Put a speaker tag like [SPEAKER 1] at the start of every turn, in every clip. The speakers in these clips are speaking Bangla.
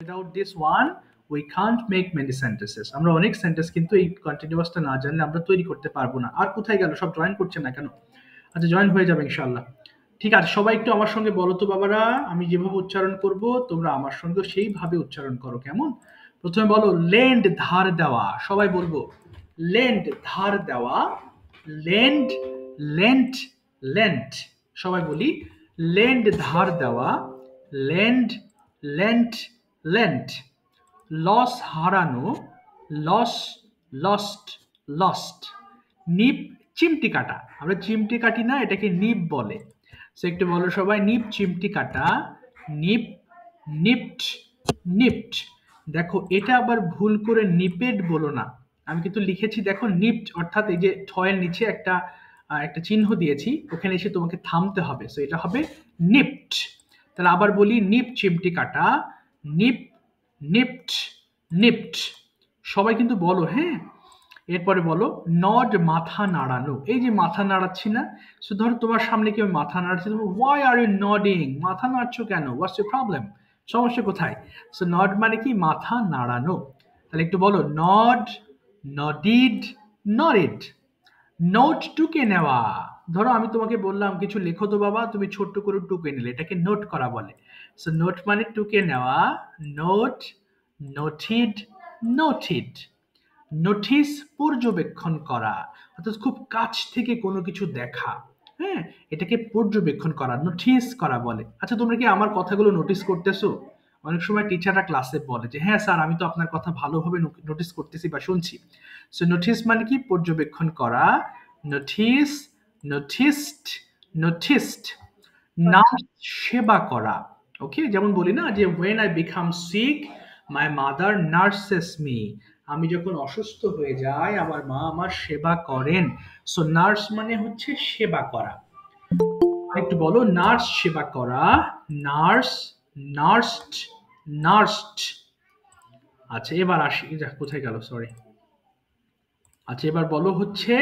[SPEAKER 1] Without this one we can't make many sentences. আমরা অনেক সেন্টেন্স কিন্তু এই কন্টিনিউয়াসটা না জানলে আমরা তৈরি করতে পারবো না। আর কোথায় গেল, সব জয়েন করছে না কেন? আচ্ছা, জয়েন হয়ে যাবে ইনশাআল্লাহ। ঠিক আছে, সবাই একটু আমার সঙ্গে বলো তো বাবারা, আমি যেভাবে উচ্চারণ করব তোমরা আমার সঙ্গে সেইভাবে উচ্চারণ করো, কেমন? প্রথমে বলো লেন্ড, ধার দেওয়া। সবাই বলবো লেন্ড, ধার দেওয়া। Lend, lent, lent. সবাই বলি লেন্ড, ধার দেওয়া। Lend, lent, lent. লস, হারানো। Loss, lost, lost. নিপ, চিমটি কাটা। আমরা চিমটি কাটি না, এটাকে নিপ বলে। সো একটু বলো সবাই, নিপ, চিমটি কাটা। নিপ, নিপড, নিপড। দেখো এটা আবার ভুল করে নিপেড বলো না। আমি কিন্তু লিখেছি দেখো নিপড, অর্থাৎ এই যে ছয়ের নিচে একটা চিহ্ন দিয়েছি, ওখানে এসে তোমাকে থামতে হবে। সো এটা হবে নিপড। তাহলে আবার বলি নিপ, চিমটি কাটা। নিপ, নিপড, নিপড। সবাই কিন্তু বলো, হ্যাঁ। এরপরে বলো নড, মাথা নাড়ানো। এই যে মাথা নাড়াচ্ছি না, সো ধরো তোমার সামনে কেউ মাথা নাড়াচ্ছে, ওয়াই আর ইউ নডিং? মাথা নাড়ছো কেন? What's your problem? সমস্যা কোথায়? সো নড মানে কি? মাথা নাড়ানো। তাহলে একটু বলো নড, নডিড, নডিড। নোট, টুকে নেওয়া। ধরো আমি তোমাকে বললাম কিছু লেখো তো বাবা, তুমি ছোট্ট করে টুকে নিলে, এটাকে নোট করা বলে। সো নোট মানে টুকে নেওয়া। নোট, নোটিড, নোটিড। নোটিস, পর্যবেক্ষণ করা, অর্থাৎ খুব কাছ থেকে কোনো কিছু দেখা, হ্যাঁ, এটাকে পর্যবেক্ষণ করা, নোটিস করা বলে। আচ্ছা, তোমরা কি আমার কথাগুলো নোটিস করতেছো? অনেক সময় টিচাররা ক্লাসে বলে যে হ্যাঁ স্যার, আমি তো আপনার কথা ভালোভাবে নোটিস করতেছি বা শুনছি। সো নোটিস মানে কি? পর্যবেক্ষণ করা। Notice, noticed, noticed. নার্স, সেবা করা। ওকে, যেমন বলি না যে when I become sick my mother nurses me, আমি যখন অসুস্থ হয়ে যাই আমার মা আমার সেবা করেন। সো নার্স মানে হচ্ছে সেবা করা। একটু বলো নার্স, সেবা করা। নার্স, নার্সড, নার্সড। আচ্ছা এবার আসি, কোথায় গেল, সরি। আচ্ছা এবার বলো হচ্ছে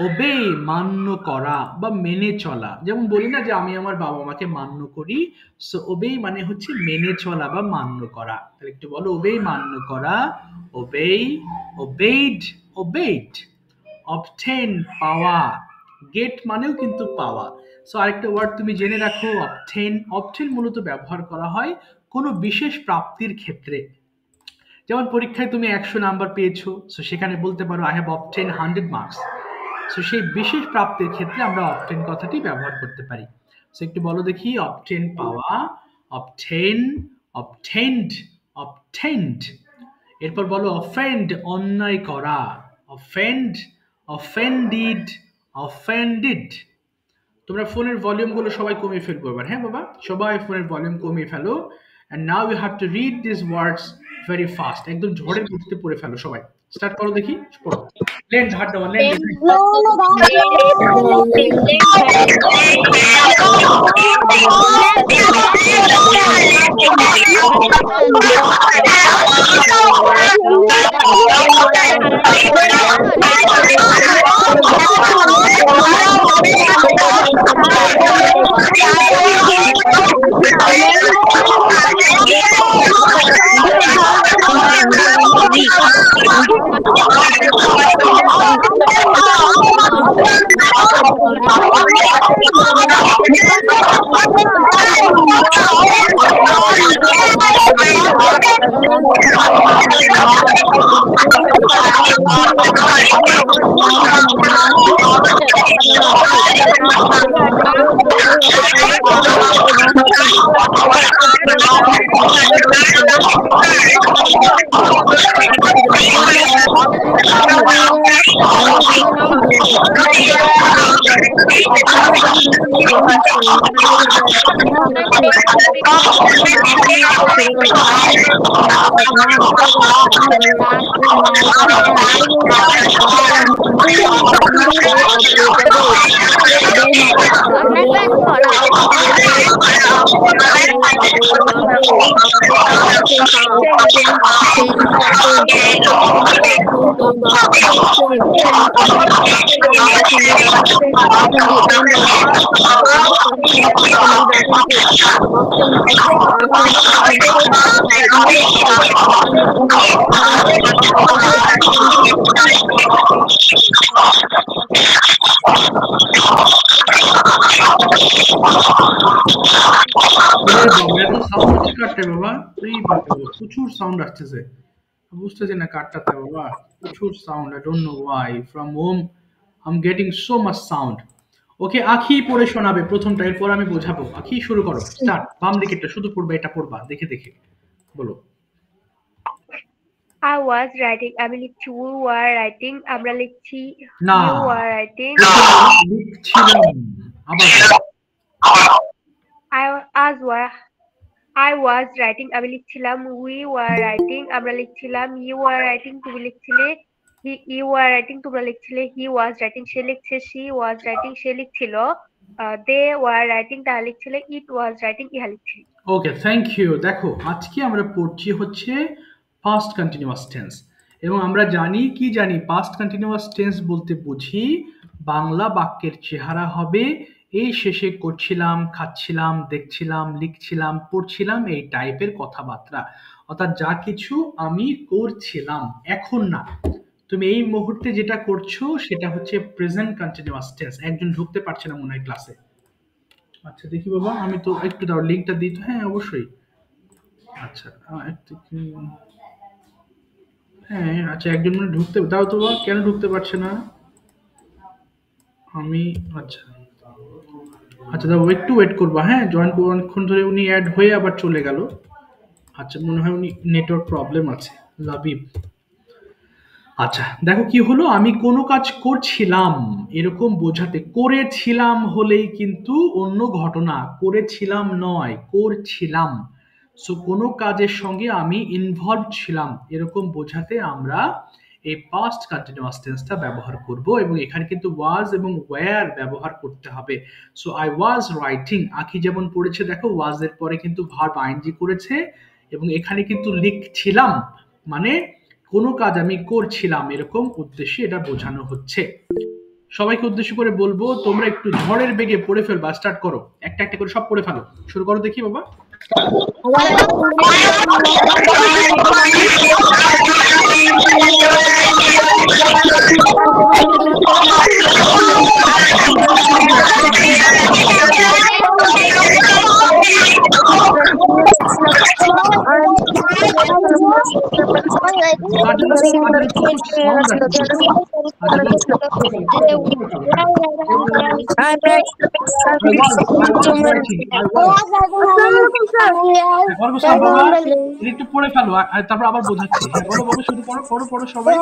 [SPEAKER 1] ওবে, মান্য করা বা মেনে চলা। যেমন বলি না যে আমি আমার বাবা মাকে মান্য করি, সো ওবে মানে হচ্ছে মেনে চলা বা মান্য করা। তাহলে একটু বলো ওবে, মান্য করা। ওবে, ওবেইড, ওবেইড। অবটেন, পাওয়া। গেট মানেও কিন্তু পাওয়া। সো আরেকটা ওয়ার্ড তুমি জেনে রাখো, অবটেন। অবটেন মূলত ব্যবহার করা হয় কোনো বিশেষ প্রাপ্তির ক্ষেত্রে। যেমন পরীক্ষায় তুমি 100 নাম্বার পেয়েছো, সো সেখানে বলতে পারো I have obtain 100 marks. So সেই বিশেষ প্রাপ্তির ক্ষেত্রে আমরা অবটেন কথাটি ব্যবহার করতে পারি। সো একটু বলো দেখি, অবটেন, পাওয়া। Obtain, obtained, obtained. এরপর বলো অফেন্ড, অন্যায় করা। অফেন্ড, অফেন্ডিড, অফেন্ডিড। তোমরা ফোনের ভলিউমগুলো সবাই কমিয়ে ফেলবো এবার, হ্যাঁ বাবা, সবাই ফোনের ভলিউম কমিয়ে ফেলো। and now you have to read these words very fast, একদম ঝড়ের গতিতে পড়ে ফেলো সবাই। স্টার্ট করো দেখি, পড়ো। লেন, ধার দেওয়া। লেন, এত সাউন্ড হচ্ছে কাটতে বাবা, প্রচুর সাউন্ড আসতেছে, বুঝতেছি না কাটটাতে বাবা, প্রচুর sound. I don't know why from home I am getting so much sound. Okay, Akhi পড়ে শোনাবে প্রথমটা, এরপর আমি বোঝাবো। আখি শুরু করো, স্টার্ট। বাম দিকেরটা শুধু পড়বা, এটা পড়বা দেখে দেখে, বলো।
[SPEAKER 2] I was writing, আমি লিখছি we were writing, আমরা লিখছি
[SPEAKER 1] না,
[SPEAKER 2] you were writing,
[SPEAKER 1] লিখছিলাম। আবার
[SPEAKER 2] I was writing, আমি লিখছিলাম we were writing, আমরা লিখছিলাম you were writing, তুমি লিখছিলে you were writing, তোমরা লিখছিলে he was writing, সে লিখছে she was writing, say লিখছিল they were writing, তারা লিখছিলে it was writing, ইহা লিখছিল।
[SPEAKER 1] ওকে, থ্যাংক ইউ। দেখো আজকে আমরা পড়ছি হচ্ছে পাস্ট কন্টিনিউয়াস টেন্স, এবং আমরা জানি কি জানি, পাস্ট কন্টিনিউয়াস টেন্স বলতে বুঝি বাংলা বাক্যের চেহারা হবে এই শেষে করছিলাম, খাচ্ছিলাম, দেখছিলাম, লিখছিলাম, পড়ছিলাম, এই টাইপের কথাবার্তা। অর্থাৎ যা কিছু আমি করছিলাম, এখন না, তুমি এই মুহূর্তে যেটা করছো সেটা হচ্ছে প্রেজেন্ট কন্টিনিউয়াস টেন্স। একজন ঢুকতে পারছে না মনে হয় ক্লাসে। আচ্ছা দেখি বাবা, আমি তো একটু দাও, লিঙ্কটা দিই তো। হ্যাঁ অবশ্যই। আচ্ছা হ্যাঁ, আচ্ছা একজন মনে ঢুকতে দাও তো বাবা, কেন ঢুকতে পারছে না? আমি আচ্ছা আচ্ছা দাও, একটু ওয়েট করবা। হ্যাঁ, জয়েন করবো, অনেকক্ষণ ধরে উনি অ্যাড হয়ে আবার চলে গেল। আচ্ছা মনে হয় উনি নেটওয়ার্ক প্রবলেম আছে। লাবিব, আচ্ছা দেখো কি হলো, আমি কোনো কাজ করছিলাম এরকম বোঝাতে, করেছিলাম হলেই কিন্তু অন্য ঘটনা, করেছিলাম নয়, করছিলাম। সো কোনো কাজের সঙ্গে আমি ইনভলভ ছিলাম এরকম বোঝাতে আমরা এই পাস্ট কন্টিনিউয়াস টেন্সটা ব্যবহার করব, এবং এখানে কিন্তু ওয়াজ এবং ওয়্যার ব্যবহার করতে হবে। সো আই ওয়াজ রাইটিং, আখি যেমন পড়েছে দেখো, ওয়াজ এর পরে কিন্তু ভার্ব আইএনজি করেছে, এবং এখানে কিন্তু লিখছিলাম মানে কোনো কাজ আমি করছিলাম এরকম উদ্দেশ্যে এটা বোঝানো হচ্ছে। সবাইকে উদ্দেশ্য করে বলবো, তোমরা একটু ঝড়ের বেগে পড়ে ফেলবা, স্টার্ট করো, একটা একটা করে সব পড়ে ফেলো, শুরু করো দেখি বাবা। একটু পড়ে ফেলো, তারপর আবার বোঝাচ্ছি। বলো বলো, শুরু করো, পড়ো পড়ো সবাই।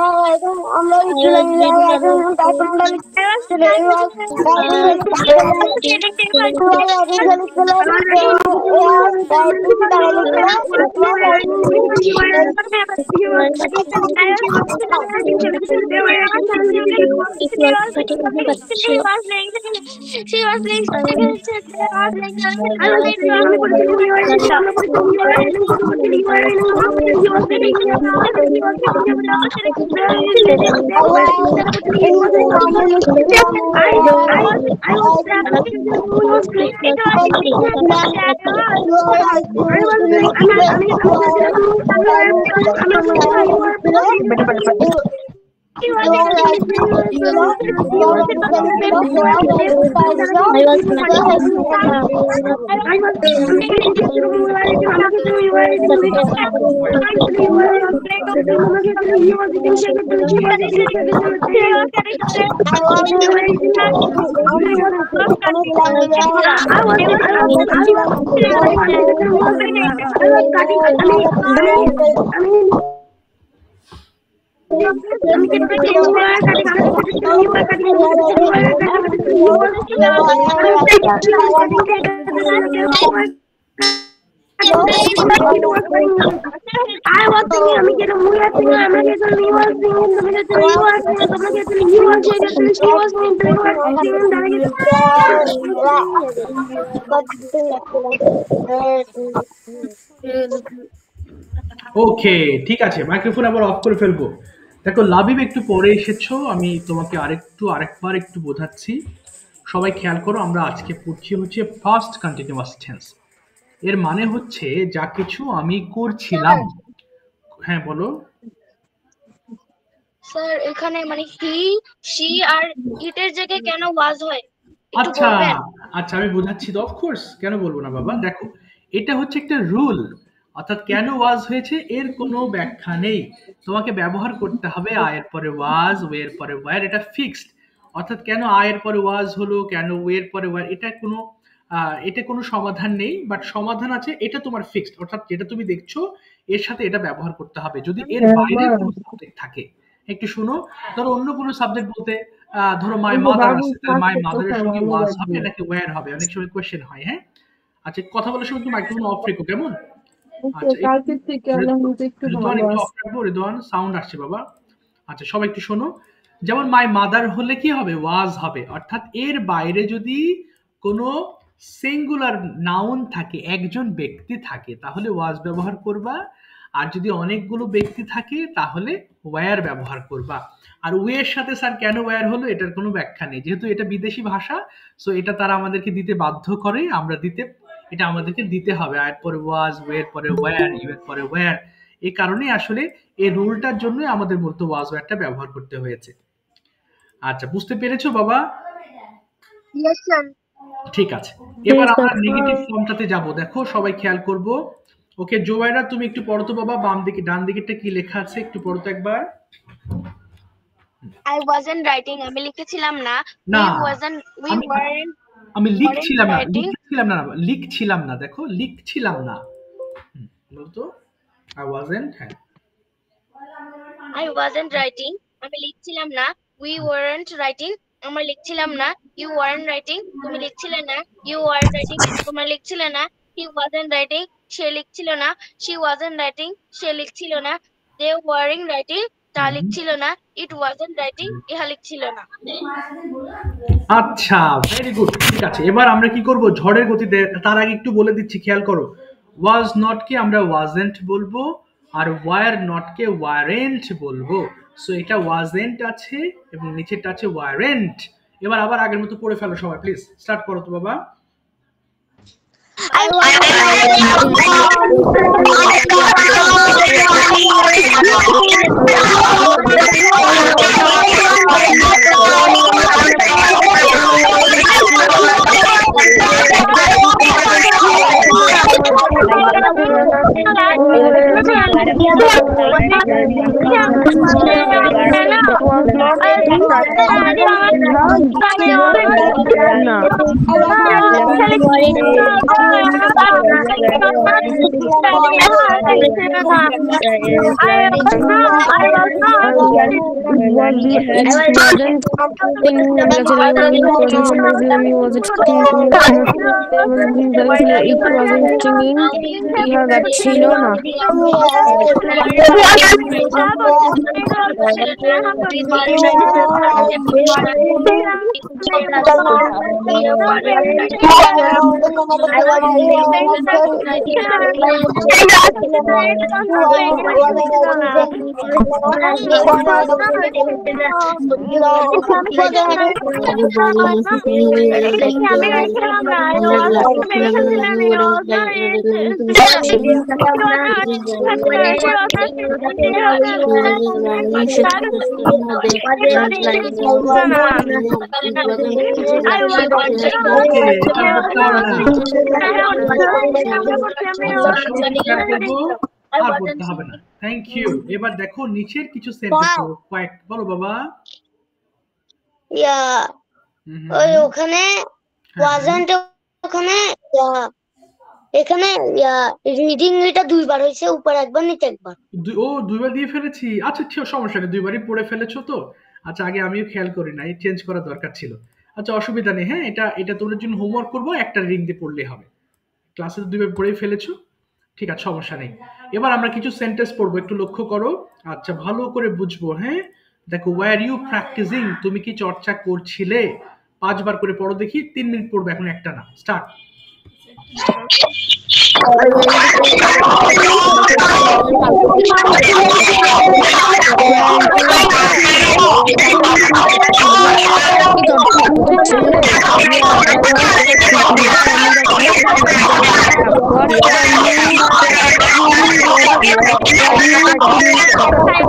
[SPEAKER 1] ওকে ঠিক আছে, মাইক্রোফোন আবার অফ করে ফেলবো। দেখো লাবিব একটু পরে এসেছো, আমি তোমাকে আরেকবার একটু বোঝাচ্ছি। সবাই খেয়াল করো, আমরা আজকে পড়ছি হচ্ছে ফার্স্ট কন্টিনিউয়াস টেন্স। এর মানে হচ্ছে যা কিছু আমি করছিলাম, হ্যাঁ বলো।
[SPEAKER 3] স্যার এখানে মানে হি শি আর ইটের জায়গায় কেন ওয়াজ হয় একটু
[SPEAKER 1] আচ্ছা
[SPEAKER 3] বলবেন?
[SPEAKER 1] আচ্ছা, আমি বোঝাচ্ছি তো, অফকোর্স কেন বলবো না বাবা। দেখো, এটা হচ্ছে একটা রুল, অর্থাৎ কেন ওয়াজ হয়েছে এর কোনো ব্যাখ্যা নেই। তোমাকে ব্যবহার করতে হবে আয়ের পরে ওয়াজ, ওয়ের পরে ওয়ার, এটা ফিক্সড। অর্থাৎ কেন আয়ের পরে ওয়াজ হলো, কেন ওয়ের পরে ওয়ার, এটা কোনো সমাধান নেই, বাট সমাধান আছে, এটা তোমার ফিক্সড। অর্থাৎ যেটা তুমি দেখছো এর সাথে এটা ব্যবহার করতে হবে। যদি এর বাইরে কোনো সাবজেক্ট থাকে, একটু শুনো, ধরো অন্য কোনো সাবজেক্ট বলতে ধরো মাই মাদার আছে, তাহলে মাই মাদারের সঙ্গে ওয়াজ হবে নাকি ওয়্যার হবে, অনেক সময় কোয়েশ্চেন হয়। হ্যাঁ, আচ্ছা, কথা বলার সময় একটু মাইক্রোফোন অফ রেখো, কেমন? আচ্ছা,
[SPEAKER 4] কালকের থেকে আলহামদুলিল্লাহ একটু
[SPEAKER 1] রিদওয়ান
[SPEAKER 4] ভালো
[SPEAKER 1] একটু
[SPEAKER 4] আছে।
[SPEAKER 1] অফ রাখবো, রিদওয়ান সাউন্ড আসছে বাবা। আচ্ছা, সবাই একটু শোনো। যেমন মাই মাদার হলে কি হবে, ওয়াজ হবে। অর্থাৎ এর বাইরে যদি কোনো সিঙ্গুলার নাউন থাকে, একজন ব্যক্তি থাকে, তাহলে ওয়াজ ব্যবহার করবা। আর যদি অনেকগুলো ব্যক্তি থাকে তাহলে ওয়্যার ব্যবহার করবা। আর ওয়ের সাথে স্যার কেন ওয়্যার হলো এটার কোনো ব্যাখ্যা নেই, যেহেতু এটা বিদেশি ভাষা, সো এটা তারা আমাদেরকে দিতে বাধ্য করে, এটা আমাদেরকে দিতে হবে। আর পরে ওয়াজ, ওয়ের পরে ওয়্যার, ইউ এর পরে ওয়্যার। এই কারণেই আসলে এই রুলটার জন্য আমাদের মূলত ওয়াজ ওয়্যারটা ব্যবহার করতে হয়েছে। আচ্ছা, বুঝতে পেরেছো বাবা?
[SPEAKER 3] Yes sir.
[SPEAKER 1] ঠিক আছে, এবার আমরা নেগেটিভ ফর্মটাতে যাব। দেখো, সবাই খেয়াল করবো। ওকে, জোয়াইরা তুমি একটু পড়ো তো বাবা, বাম দিকে ডান দিকেরটা কি লেখা আছে একটু পড়ো তো একবার।
[SPEAKER 3] I wasn't writing আমি লিখেছিলাম না।
[SPEAKER 1] না,
[SPEAKER 3] we
[SPEAKER 1] আমি
[SPEAKER 3] weren't
[SPEAKER 1] আমি লিখছিলাম না,
[SPEAKER 3] writing
[SPEAKER 1] লিখছিলাম না, দেখো লিখছিলাম না। বলতো আই ওয়াজন্ট। হ্যাঁ,
[SPEAKER 3] I wasn't writing আমি লিখছিলাম না। we weren't writing আমরা লিখছিলাম না। you weren't writing তুমি লিখছিলে না। you weren't writing তোমরা লিখছিলে না। he wasn't writing সে লিখছিল না। she wasn't writing সে লিখছিল না। they weren't writing তা লিখছিল না। it wasn't writing ইহা লিখছিল না।
[SPEAKER 1] আচ্ছা, ভেরি গুড, ঠিক আছে। এবার আমরা কি করব, ঝড়ের গতিতে। তার আগে একটু বলে দিচ্ছি, খেয়াল করো। ওয়াজ নট কে আমরা ওয়াজেন্ট বলবো, আর ওয়ার নট কে ওয়ারেন্ট বলবো। সো এটা ওয়াজেন্ট আছে এবং নিচেরটা আছে ওয়ারেন্ট। এবার আবার আগের মতো পড়ে ফেলো সবাই, প্লিজ স্টার্ট করো তো বাবা। Thank you. এবার দেখো নিচের কিছু সেন্টেন্স কয়েক বলো বাবা।
[SPEAKER 5] ওই ওখানে ওয়াজন্ট, ওখানে এখানে রিডিং এটা দুইবার হয়েছে, উপর একবার নিচে একবার।
[SPEAKER 1] ও, দুইবার দিয়ে ফেলেছি। আচ্ছা, ঠিক সমস্যা নেই, দুইবারই পড়ে ফেলেছো তো। আচ্ছা, আগে আমিও খেয়াল করি নাই, চেঞ্জ করা দরকার ছিল। আচ্ছা, অসুবিধা নেই। হ্যাঁ, এটা তোমাদের জন্য হোমওয়ার্ক করবো, একটা রিডিং দিয়ে পড়লে হবে। ক্লাসে দুইবার পড়ে ফেলেছো, ঠিক আছে, সমস্যা নেই। এবার আমরা কিছু সেন্টেন্স পড়বো, একটু লক্ষ্য করো। আচ্ছা, ভালো করে বুঝবো। হ্যাঁ, দেখো, ওয়্যার ইউ প্র্যাকটিসিং, তুমি কি চর্চা করছিলে? 5 বার করে পড়ো দেখি, 3 মিনিট পড়বে এখন, একটা না। Start.
[SPEAKER 4] What
[SPEAKER 1] Okay, Bhavana, thank you.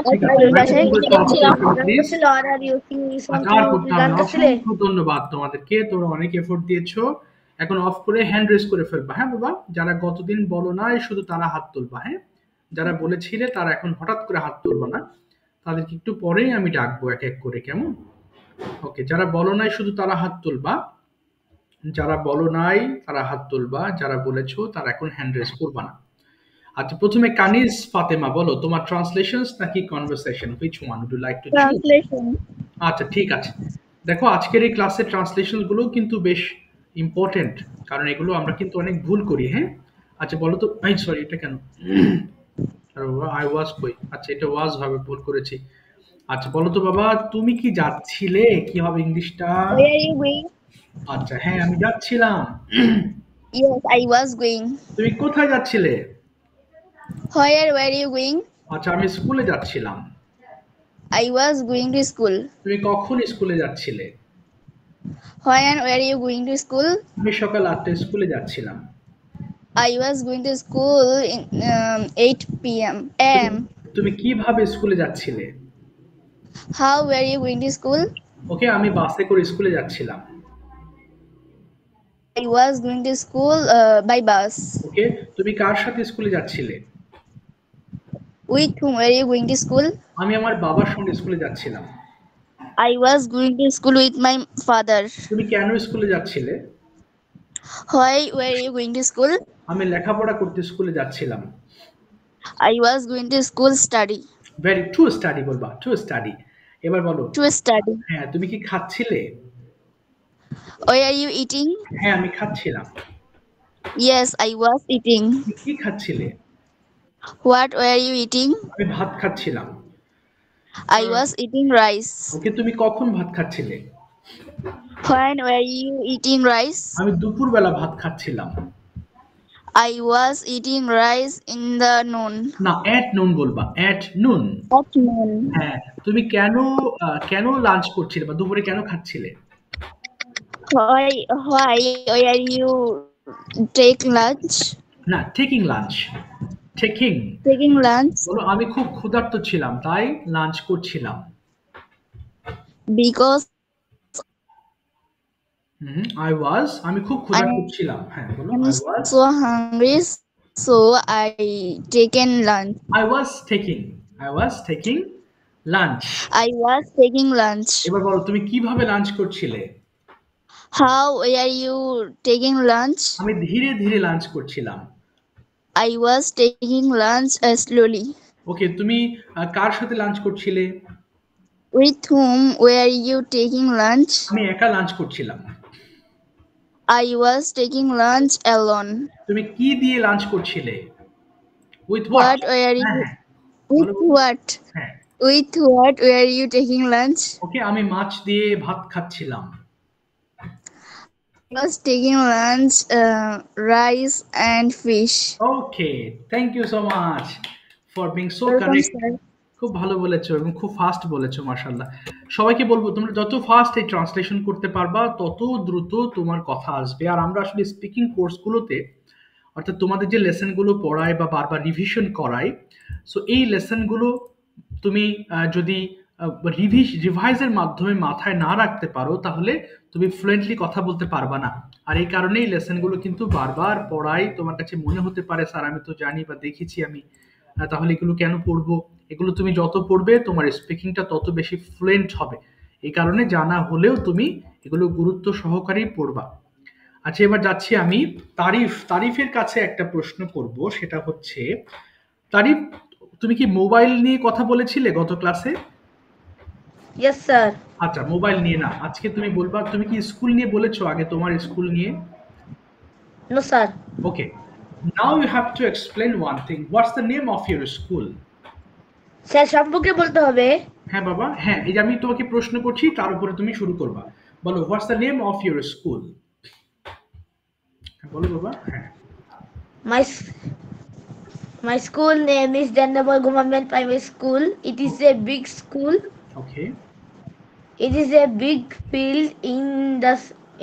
[SPEAKER 1] ঠিক আছে, মাইক্রোফোনগুলো অফ করে ফেলো প্লিজ। আচ্ছা, আর করতে হবে না। অসংখ্য ধন্যবাদ তোমাদেরকে, তোমরা অনেক এফোর্ট দিয়েছো। এখন অফ করে হ্যান্ড রেজ করে ফেলবা, হ্যাঁ বাবা? যারা গতদিন বলো নাই শুধু তারা হাত তুলবা, হ্যাঁ? যারা বলেছিলে তারা এখন হঠাৎ করে হাত তুলবা না, তাদেরকে একটু পরেই আমি ডাকবো এক এক করে, কেমন? ওকে, যারা বলো নাই শুধু তারা হাত তুলবা, যারা বলো নাই তারা হাত তুলবা, যারা বলেছো তারা এখন হ্যান্ড রেজ করবা না। আচ্ছা, প্রথমে কানিজ ফাতেমা, বলো তোমার ট্রান্সলেশনস নাকি conversation, which one would you like to choose?
[SPEAKER 4] Translation.
[SPEAKER 1] আচ্ছা, ঠিক আছে। দেখো, আজকের এই ক্লাসের ট্রান্সলেশন গুলো কিন্তু বেশ ইম্পর্টেন্ট, কারণ এগুলো আমরা কিন্তু অনেক ভুল করি, হ্যাঁ? আচ্ছা বলো তো, সরি, এটা কেন আই ওয়াজ কই? আচ্ছা, এটা ওয়াজ হবে, ভুল করেছি। আচ্ছা বলো তো বাবা, তুমি কি যাচ্ছিলে, কি হবে ইংলিশটা?
[SPEAKER 6] Where are you going?
[SPEAKER 1] আচ্ছা, হ্যাঁ আমি যাচ্ছিলাম।
[SPEAKER 6] Yes, I was going.
[SPEAKER 1] তুমি কোথায় যাচ্ছিলে?
[SPEAKER 6] Where were you going?
[SPEAKER 1] আচ্ছা, আমি স্কুলে যাচ্ছিলাম।
[SPEAKER 6] I was going to school.
[SPEAKER 1] তুমি কখন স্কুলে যাচ্ছিলে?
[SPEAKER 6] When were you going to school?
[SPEAKER 1] আমি সকাল 8টায় স্কুলে যাচ্ছিলাম।
[SPEAKER 6] I was going to school in 8 p.m. am.
[SPEAKER 1] তুমি কিভাবে স্কুলে যাচ্ছিলে?
[SPEAKER 6] How were you going to school?
[SPEAKER 1] ওকে, আমি বাসে করে স্কুলে যাচ্ছিলাম।
[SPEAKER 6] I was going to school by bus.
[SPEAKER 1] ওকে, তুমি কার সাথে স্কুলে যাচ্ছিলে?
[SPEAKER 6] With whom were you going to school?
[SPEAKER 1] আমি আমার বাবার সঙ্গে স্কুলে যাচ্ছিলাম।
[SPEAKER 6] I was going to school with my father.
[SPEAKER 1] তুমি কেন স্কুলে যাচ্ছিলে?
[SPEAKER 6] Why were you going to school?
[SPEAKER 1] আমি লেখাপড়া করতে স্কুলে যাচ্ছিলাম।
[SPEAKER 6] I was going to school study.
[SPEAKER 1] Very to study বলবা, টু স্টাডি। এবার বলো,
[SPEAKER 6] To study.
[SPEAKER 1] হ্যাঁ তুমি কি খাচ্ছিলে?
[SPEAKER 6] Where are you eating?
[SPEAKER 1] হ্যাঁ আমি খাচ্ছিলাম।
[SPEAKER 6] Yes, I was eating.
[SPEAKER 1] তুমি কি খাচ্ছিলে?
[SPEAKER 6] What were you eating?
[SPEAKER 1] আমি ভাত খাচ্ছিলাম।
[SPEAKER 6] I was eating rice.
[SPEAKER 1] ওকে, তুমি কখন ভাত খাচ্ছিলে?
[SPEAKER 6] When were you eating rice?
[SPEAKER 1] আমি দুপুরবেলা ভাত খাচ্ছিলাম।
[SPEAKER 6] I was eating rice in the noon.
[SPEAKER 1] না, at noon বলবা, at noon।
[SPEAKER 6] At noon.
[SPEAKER 1] হ্যাঁ, তুমি কেন লাঞ্চ করছিলে বা দুপুরে কেন খাচ্ছিলে?
[SPEAKER 6] Why were you take lunch?
[SPEAKER 1] না, taking lunch. Taking
[SPEAKER 6] Taking lunch
[SPEAKER 1] বলো, আমি খুব ক্ষুধার্ত ছিলাম তাই লাঞ্চ করছিলাম।
[SPEAKER 6] because
[SPEAKER 1] আমি খুব ক্ষুধার্ত ছিলাম। হ্যাঁ বলো,
[SPEAKER 6] I'm
[SPEAKER 1] I was
[SPEAKER 6] so hungry, so I taken lunch.
[SPEAKER 1] I was taking lunch।
[SPEAKER 6] I was taking lunch.
[SPEAKER 1] এবার বলো, তুমি কিভাবে লাঞ্চ করছিলে?
[SPEAKER 6] How were you taking lunch?
[SPEAKER 1] আমি ধীরে ধীরে লাঞ্চ করছিলাম।
[SPEAKER 6] I was taking lunch slowly.
[SPEAKER 1] ওকে, তুমি কার সাথে লাঞ্চ করছিলে?
[SPEAKER 6] With whom were you taking lunch?
[SPEAKER 1] আমি একা লাঞ্চ করছিলাম।
[SPEAKER 6] I was taking lunch alone.
[SPEAKER 1] তুমি কি দিয়ে লাঞ্চ করছিলে? With what?
[SPEAKER 6] What were you?
[SPEAKER 1] হ্যাঁ,
[SPEAKER 6] With what?
[SPEAKER 1] হ্যাঁ।
[SPEAKER 6] With what were you taking lunch?
[SPEAKER 1] ওকে, আমি মাছ দিয়ে ভাত খাচ্ছিলাম।
[SPEAKER 6] I was taking lunch, rice and fish.
[SPEAKER 1] Okay, thank you so much for being so
[SPEAKER 6] Welcome,
[SPEAKER 1] correct.
[SPEAKER 6] sir.
[SPEAKER 1] খুব ভালো বলেছো এবং খুব ফাস্ট বলেছো, মাশাআল্লাহ। সবাইকে বলবো, তোমরা যত ফাস্ট এই ট্রান্সলেশন করতে পারবা তত দ্রুত তোমার কথা আসবে। আর আমরা আসলে স্পিকিং কোর্সগুলোতে, অর্থাৎ তোমাদের যে লেসনগুলো পড়ায় বা বারবার রিভিশন করাই, সো এই লেসনগুলো তুমি যদি রিভাইজের মাধ্যমে মাথায় না রাখতে পারো তাহলে তুমি ফ্লুয়েন্টলি কথা বলতে পারবা না। আর এই কারণেই লেসনগুলো কিন্তু বারবার পড়াই। তোমার কাছে মনে হতে পারে স্যার আমি তো জানি বা দেখেছি আমি, তাহলে এগুলো কেন পড়বো? এগুলো তুমি যত পড়বে তোমার স্পিকিংটা তত বেশি ফ্লুয়েন্ট হবে। এই কারণে জানা হলেও তুমি এগুলো গুরুত্ব সহকারেই পড়বা। আচ্ছা, এবার যাচ্ছি আমি তারিফের কাছে একটা প্রশ্ন করব, সেটা হচ্ছে, তারিফ তুমি কি মোবাইল নিয়ে কথা বলেছিলে গত ক্লাসে?
[SPEAKER 7] Yes, sir.
[SPEAKER 1] আচ্ছা, মোবাইল নিয়ে না, আজকে তুমি বলবা তুমি কি স্কুল নিয়ে বলেছো আগে, তোমার স্কুল নিয়ে?
[SPEAKER 7] No, sir.
[SPEAKER 1] Okay, now you have to explain one thing, what's the name of your school?
[SPEAKER 7] Sir সম্পর্কে বলতে হবে।
[SPEAKER 1] হ্যাঁ বাবা, হ্যাঁ, এই যে আমি তোমাকে প্রশ্ন করছি তার উপরে তুমি শুরু করবা। বলো, হোয়াটস the name of your school? বলো বাবা। হ্যাঁ,
[SPEAKER 7] My school name is Dandapur Government Primary School. It is a big school.
[SPEAKER 1] Okay,
[SPEAKER 7] It is a big field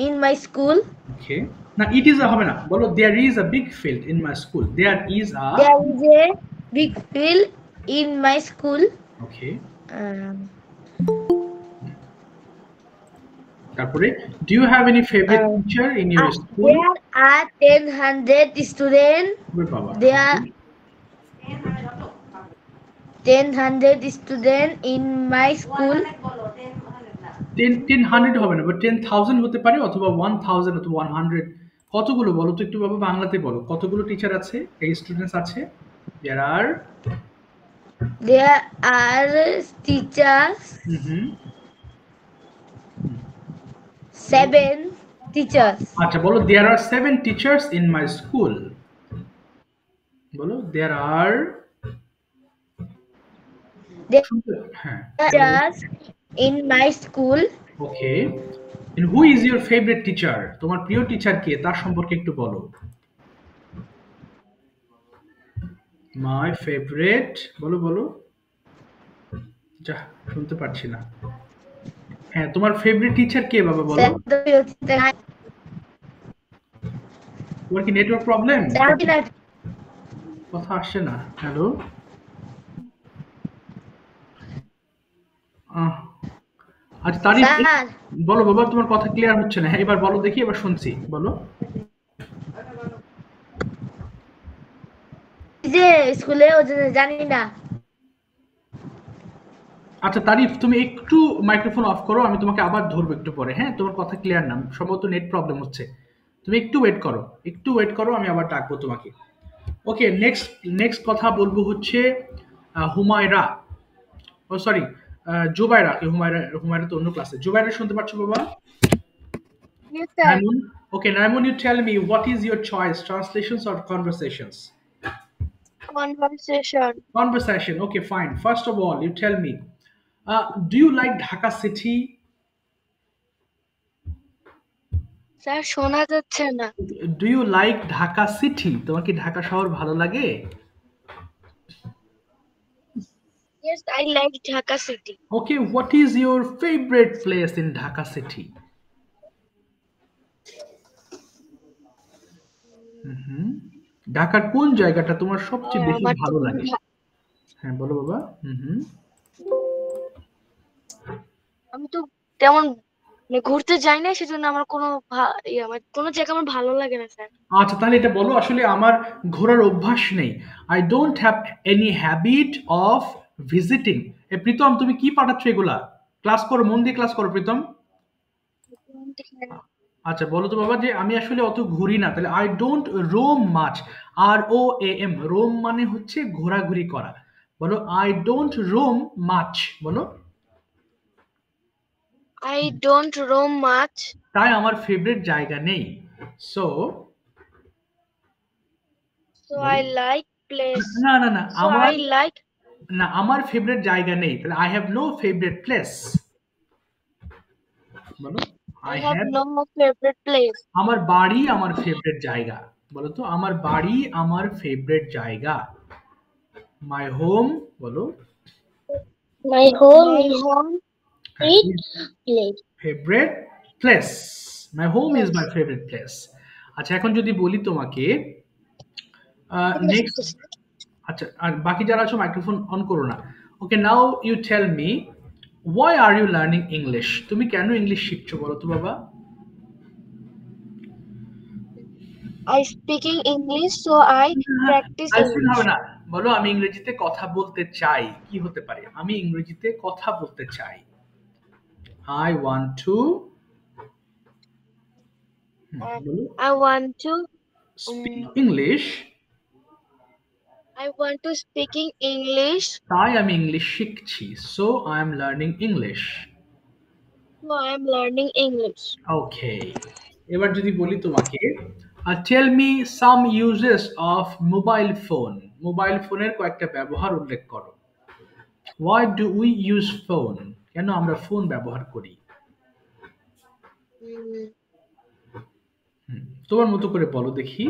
[SPEAKER 7] in my school.
[SPEAKER 1] ওকে, না ইট ইজ হবে না, বলো there is a big field in my school. There is a,
[SPEAKER 7] There is a big field in my school.
[SPEAKER 1] Okay,
[SPEAKER 7] Um,
[SPEAKER 1] তারপরে do you have any favourite teacher in your school?
[SPEAKER 7] there are 1,000 students.
[SPEAKER 1] বাবা,
[SPEAKER 7] There 1,000 students in my school.
[SPEAKER 1] 10,100 হবে না, বাট 10,000 হতে পারে, অথবা 1,000 অথবা 100। কতগুলো বলো তো একটু বাবা, বাংলাতে বলো, কতগুলো টিচার আছে, এই স্টুডেন্টস আছে? There are
[SPEAKER 7] teachers. 7 teachers.
[SPEAKER 1] আচ্ছা, বলো there are 7 teachers in my school। বলো there are হ্যাঁ,
[SPEAKER 7] Teachers in my school.
[SPEAKER 1] Okay, and who is your favorite teacher? তোমার প্রিয় টিচার কে, তার সম্পর্কে একটু বলো। my favorite, বলো বলো, যা শুনতে পাচ্ছি না। হ্যাঁ, তোমার ফেভারিট টিচার কে বাবা, বলো। তোমার কি নেটওয়ার্ক প্রবলেম? কথা আসছে না। হ্যালো, আচ্ছা তারিফ, বলো বাবা, তোমার কথা ক্লিয়ার হচ্ছে না। হ্যাঁ, এবার বলো দেখি, এবার শুনছি, বলো।
[SPEAKER 7] যে স্কুলে জানি না।
[SPEAKER 1] আচ্ছা তারিফ, তুমি একটু মাইক্রোফোন অফ করো, আমি তোমাকে আবার ধরবো একটু পরে। হ্যাঁ, তোমার কথা ক্লিয়ার না, সম্ভবত নেট প্রবলেম হচ্ছে। তুমি একটু ওয়েট করো, আমি আবার ডাকবো তোমাকে। ওকে, নেক্সট কথা বলবো হচ্ছে হুমায়রা, ও সরি, জুবাইরা। হুমায়রা তো অন্য ক্লাসে। জুবাইরা শুনতে পাচ্ছ বাবা?
[SPEAKER 3] Yes, sir.
[SPEAKER 1] Naimun? Okay, Naimun, you tell me, what is your choice, translations or conversations?
[SPEAKER 3] Conversation.
[SPEAKER 1] Conversation, okay, fine. First of all, you tell me, Do you like Dhaka city?
[SPEAKER 3] Sir শোনা যাচ্ছে না।
[SPEAKER 1] Do you like Dhaka city? তোমার কি ঢাকা শহর ভালো লাগে?
[SPEAKER 3] Yes, I like Dhaka city.
[SPEAKER 1] Okay, what is your favorite place in Dhaka city? ঢাকার কোন জায়গাটা তোমার সবচেয়ে বেশি
[SPEAKER 3] আমার তো
[SPEAKER 1] ভালো লাগে? হ্যাঁ বলো বাবা।
[SPEAKER 3] আমি তো তেমন ঘুরতে যাই না, সেজন্য আমার আমার কোনো জায়গা আমার ভালো লাগে না স্যার।
[SPEAKER 1] আচ্ছা তাহলে এটা বলো, আসলে আমার ঘোরার অভ্যাস নেই। I don't have any habit of visiting. Pritam তুমি কি পাঠাচ্ছ এগুলা? ক্লাস করো, মন দিয়ে ক্লাস করো প্রীতম। আচ্ছা বলো তো বাবা যে আমি আসলে অত ঘুরি না, তাহলে I don't roam much. ROAM, roam মানে হচ্ছে ঘোরাঘুরি করা। বলো I don't roam much, বলো।
[SPEAKER 3] I don't roam much.
[SPEAKER 1] তাই আমার ফেভারিট জায়গা নেই। So
[SPEAKER 3] I like place.
[SPEAKER 1] না না না
[SPEAKER 3] So I like
[SPEAKER 1] না আমার ফেভারিট জায়গা নেই, তাহলে I have no favorite place, বলো।
[SPEAKER 3] I have no favorite place.
[SPEAKER 1] আমার বাড়ি আমার ফেভারিট জায়গা, বলো তো আমার বাড়ি আমার ফেভারিট জায়গা। My home, বলো।
[SPEAKER 5] My home is
[SPEAKER 1] favorite place. My home is my favorite place. আচ্ছা এখন যদি বলি তোমাকে নেক্সট, আচ্ছা আর বাকি যারা আছো মাইক্রোফোন অন করো না। Okay now you tell me why are you learning English? তুমি কেন ইংলিশ শিখছো বলো তো বাবা?
[SPEAKER 3] I speaking English, so I practice English.
[SPEAKER 1] হবে না, বলো আমি ইংরেজিতে কথা বলতে চাই। কি হতে পারে? আমি ইংরেজিতে কথা বলতে চাই। I want to speak English.
[SPEAKER 3] I want to speaking English.
[SPEAKER 1] তাই আমি ইংলিশ শিখছি। So I am learning English.
[SPEAKER 3] So I am learning English.
[SPEAKER 1] Okay. এবার যদি বলি তোমাকে tell me some uses of mobile phone. Mobile ফোনের কয়েকটা ব্যবহার উল্লেখ করো। Why do we use phone? কেন আমরা ফোন ব্যবহার করি? তোমার মতো করে বলো দেখি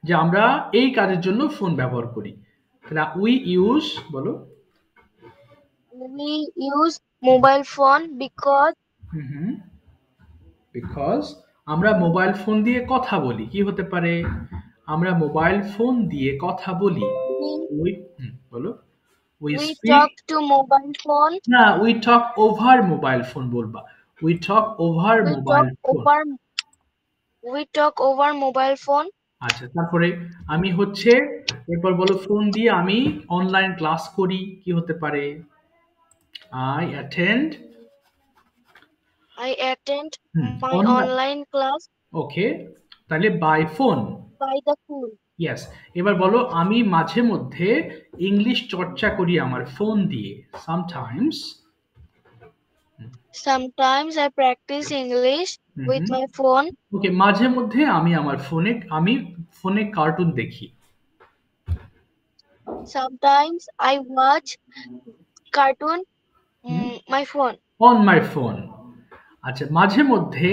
[SPEAKER 1] যে আমরা এই কাজের জন্য ফোন ব্যবহার করি। তাহলে we use, বলো।
[SPEAKER 3] We use mobile phone
[SPEAKER 1] because আমরা মোবাইল ফোন দিয়ে কথা বলি। কি হতে পারে? আমরা মোবাইল ফোন দিয়ে কথা বলি। বলো।
[SPEAKER 3] We talk to mobile phone.
[SPEAKER 1] না, we talk over mobile phone বলবা। We talk over mobile phone.
[SPEAKER 3] We talk over mobile phone.
[SPEAKER 1] আচ্ছা তারপরে আমি হচ্ছে এরপর বলো ফোন দিয়ে আমি অনলাইন ক্লাস করি। কি হতে পারে? I attend
[SPEAKER 3] my online class.
[SPEAKER 1] Okay, তাহলে by phone.
[SPEAKER 3] By the phone.
[SPEAKER 1] Yes. এবার বলো আমি মাঝে মধ্যে ইংলিশ চর্চা করি আমার ফোন দিয়ে।
[SPEAKER 3] Sometimes I practice English with my phone.
[SPEAKER 1] Okay, মাঝে মধ্যে আমি আমার ফোনে কার্টুন দেখি।
[SPEAKER 3] Sometimes I watch cartoon my phone.
[SPEAKER 1] On my phone. আচ্ছা মাঝে মধ্যে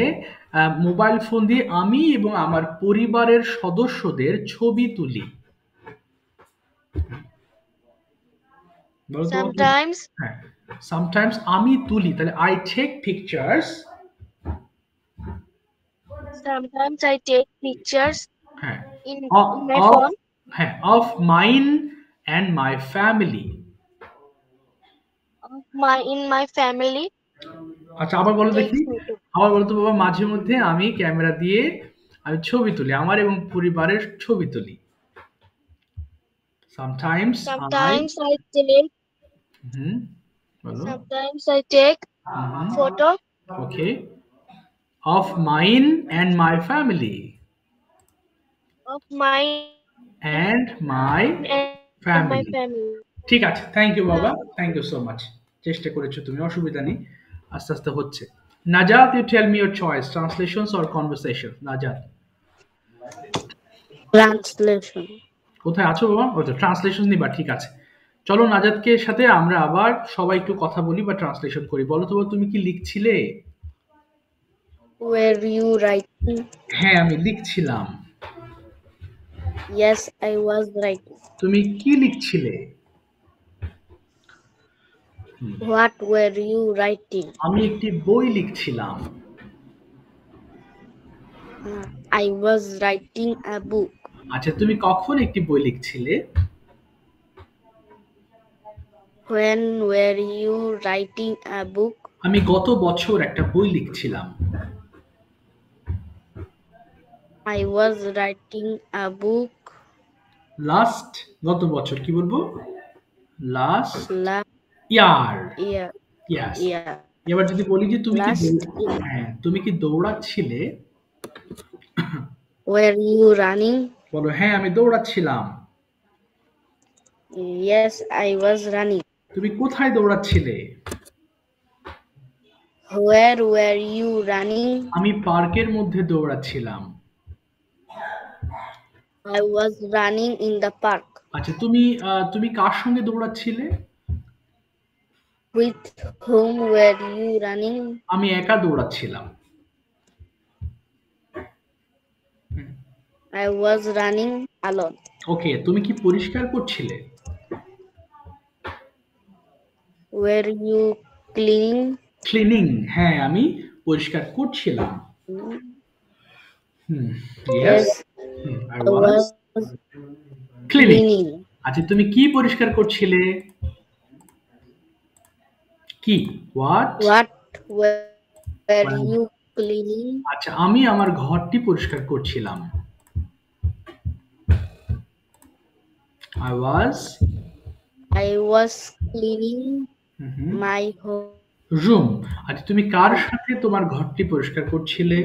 [SPEAKER 1] মোবাইল ফোন দিয়ে আমি এবং আমার পরিবারের সদস্যদের ছবি তুলি। Sometimes আমি তুলি, তাহলে I take pictures.
[SPEAKER 3] Sometimes I take pictures in my phone.
[SPEAKER 1] Of mine and my family.
[SPEAKER 3] In my family.
[SPEAKER 1] আচ্ছা আবার বলো দেখি, আবার বলো তো বাবা। মাঝে মধ্যে আমি ক্যামেরা দিয়ে আমি ছবি তুলি, আমার এবং পরিবারের ছবি তুলি। Sometimes I take.
[SPEAKER 3] Sometimes I take photo.
[SPEAKER 1] Okay. Of mine and my family.
[SPEAKER 3] Of mine
[SPEAKER 1] and my family. ঠিক আছে, থ্যাংক ইউ বাবা, থ্যাংক ইউ সো মাচ। চেষ্টা করেছো তুমি, অসুবিধা নেই, আস্তে আস্তে হচ্ছে। নাজাত, you tell me your choice, translations or conversation? নাজাত,
[SPEAKER 5] ট্রান্সলেশন।
[SPEAKER 1] কোথায় আছো বাবা? ওই তো ট্রান্সলেশন নিবা, ঠিক আছে চলো নাজাদকে সাথে আমরা আবার সবাই একটু কথা বলি বা ট্রান্সলেশন করি। বলো তো তুমি কি লিখছিলে?
[SPEAKER 5] Were you writing?
[SPEAKER 1] হ্যাঁ আমি লিখছিলাম।
[SPEAKER 5] Yes, I was writing.
[SPEAKER 1] তুমি কি লিখছিলে?
[SPEAKER 5] What were you writing?
[SPEAKER 1] আমি একটি বই লিখছিলাম।
[SPEAKER 5] I was writing a book.
[SPEAKER 1] আচ্ছা তুমি কখন একটি বই লিখছিলে?
[SPEAKER 5] When were you writing a book?
[SPEAKER 1] আমি গত বছর একটা বই লিখছিলাম।
[SPEAKER 5] I was writing a book
[SPEAKER 1] last গত বছর কি বলবো? লাস্ট
[SPEAKER 5] last
[SPEAKER 1] ইয়ার।
[SPEAKER 5] year.
[SPEAKER 1] ইয়েস।
[SPEAKER 5] Yeah.
[SPEAKER 1] এবার যদি বলি যে তুমি কি
[SPEAKER 5] Last year.
[SPEAKER 1] হ্যাঁ তুমি কি দৌড়াচ্ছিলে?
[SPEAKER 5] Were you running?
[SPEAKER 1] বলো হ্যাঁ আমি দৌড়াচ্ছিলাম।
[SPEAKER 5] Yes, I was running.
[SPEAKER 1] তুমি কোথায় দৌড়াচ্ছিলে?
[SPEAKER 5] Where were you running?
[SPEAKER 1] আমি পার্কের মধ্যে দৌড়াচ্ছিলাম।
[SPEAKER 5] I was running in the park.
[SPEAKER 1] আচ্ছা তুমি কার সঙ্গে দৌড়াচ্ছিলে?
[SPEAKER 5] With whom were you running?
[SPEAKER 1] আমি একা দৌড়াচ্ছিলাম।
[SPEAKER 5] I was running alone.
[SPEAKER 1] ওকে তুমি কি পরিষ্কার করছিলে?
[SPEAKER 5] Were you cleaning?
[SPEAKER 1] ক্লিনিং হ্যাঁ আমি পরিষ্কার করছিলাম।
[SPEAKER 5] Yes,
[SPEAKER 1] I
[SPEAKER 5] I
[SPEAKER 1] was
[SPEAKER 5] was
[SPEAKER 1] cleaning.
[SPEAKER 5] cleaning.
[SPEAKER 1] আচ্ছা তুমি কি পরিষ্কার করছিলে? কি what
[SPEAKER 5] Were you cleaning?
[SPEAKER 1] আচ্ছা আমি আমার ঘরটি পরিষ্কার করছিলাম। I was
[SPEAKER 5] cleaning my home.
[SPEAKER 1] room. আচ্ছা তুমি কার সাথে তোমার ঘরটি পরিষ্কার করছিলে?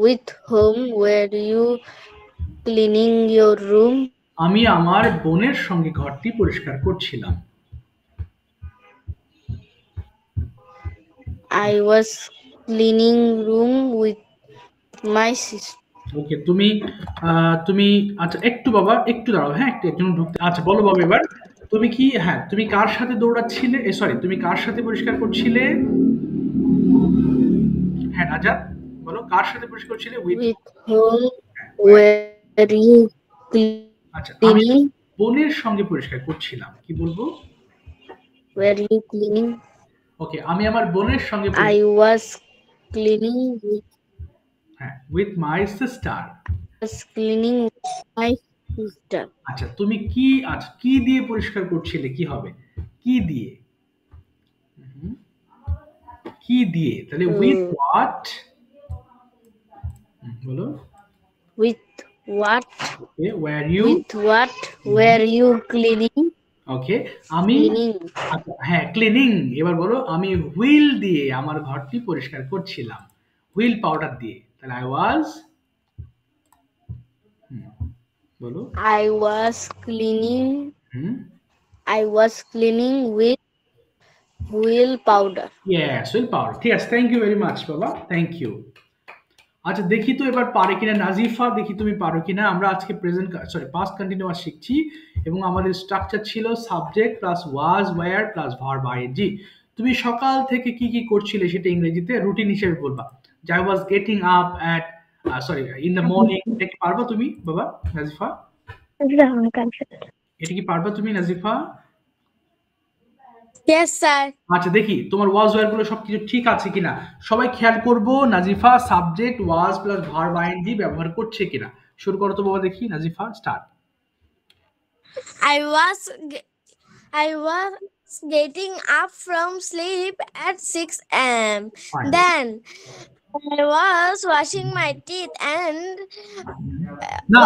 [SPEAKER 5] With whom were you cleaning your room?
[SPEAKER 1] আমি আমার বোনের সঙ্গে ঘরটি পরিষ্কার করছিলাম।
[SPEAKER 5] I was cleaning room with my sister.
[SPEAKER 1] ওকে তুমি আচ্ছা একটু বাবা একটু দাঁড়াও হ্যাঁ একজন ঢুকতে আচ্ছা বলো বাবা এবার তুমি কার সাথে দৌড়াচ্ছিলে সরি তুমি কার সাথে পরিষ্কার করছিলে? হ্যাঁ নাজাত বলো কার সাথে পরিষ্কার করছিলে?
[SPEAKER 5] With whom were you
[SPEAKER 1] আচ্ছা আমি
[SPEAKER 5] cleaning?
[SPEAKER 1] বোনের সঙ্গে পরিষ্কার করছিলাম। কি বলবো?
[SPEAKER 5] Were you cleaning?
[SPEAKER 1] ওকে আমি আমার বোনের সঙ্গে
[SPEAKER 5] I was cleaning
[SPEAKER 1] with my sister.
[SPEAKER 5] with my sister.
[SPEAKER 1] আচ্ছা তুমি কি দিয়ে পরিষ্কার করছিলে? কি হবে? কি দিয়ে? কি দিয়ে তাহলে with what? বলো
[SPEAKER 5] With what?
[SPEAKER 1] Okay,
[SPEAKER 5] With what were you cleaning?
[SPEAKER 1] ওকে আমি আচ্ছা হ্যাঁ ক্লিনিং। এবার বলো আমি হুইল দিয়ে আমার ঘরটি পরিষ্কার করছিলাম। হুইল পাউডার দিয়ে। তাহলে বলো
[SPEAKER 5] I was cleaning with wheel powder.
[SPEAKER 1] Yes, wheel powder. ঠিক আছে থ্যাংক ইউ ভেরি মাচ বাবা থ্যাংক ইউ। আচ্ছা দেখি তো এবার পারে কিনা নাজিফা দেখি তুমি পারো কিনা। আমরা আজকে পাস্ট কন্টিনিউয়াস শিখছি এবং আমাদের স্ট্রাকচার ছিল subject plus was were plus verb ING. তুমি সকাল থেকে কি করছিলে সেটা ইংরেজিতে রুটিন হিসেবে বলবা। I was getting up at in the morning। এটা কি পারবা তুমি বাবা নাজিফা? এটা কি পারবা তুমি নাজিফা?
[SPEAKER 6] Yes, sir.
[SPEAKER 1] আচ্ছা দেখি তোমার ওয়াজ ওয়্যার গুলো সবকিছু ঠিক আছে কিনা। সবাই খেয়াল করবো Nazifa subject was plus verb ING ব্যবহার করছে কিনা। শুরু করো তো বাবা দেখি Nazifa start.
[SPEAKER 6] I was getting up from sleep at 6 a.m.
[SPEAKER 1] Fine.
[SPEAKER 6] Then I was washing my teeth and
[SPEAKER 1] না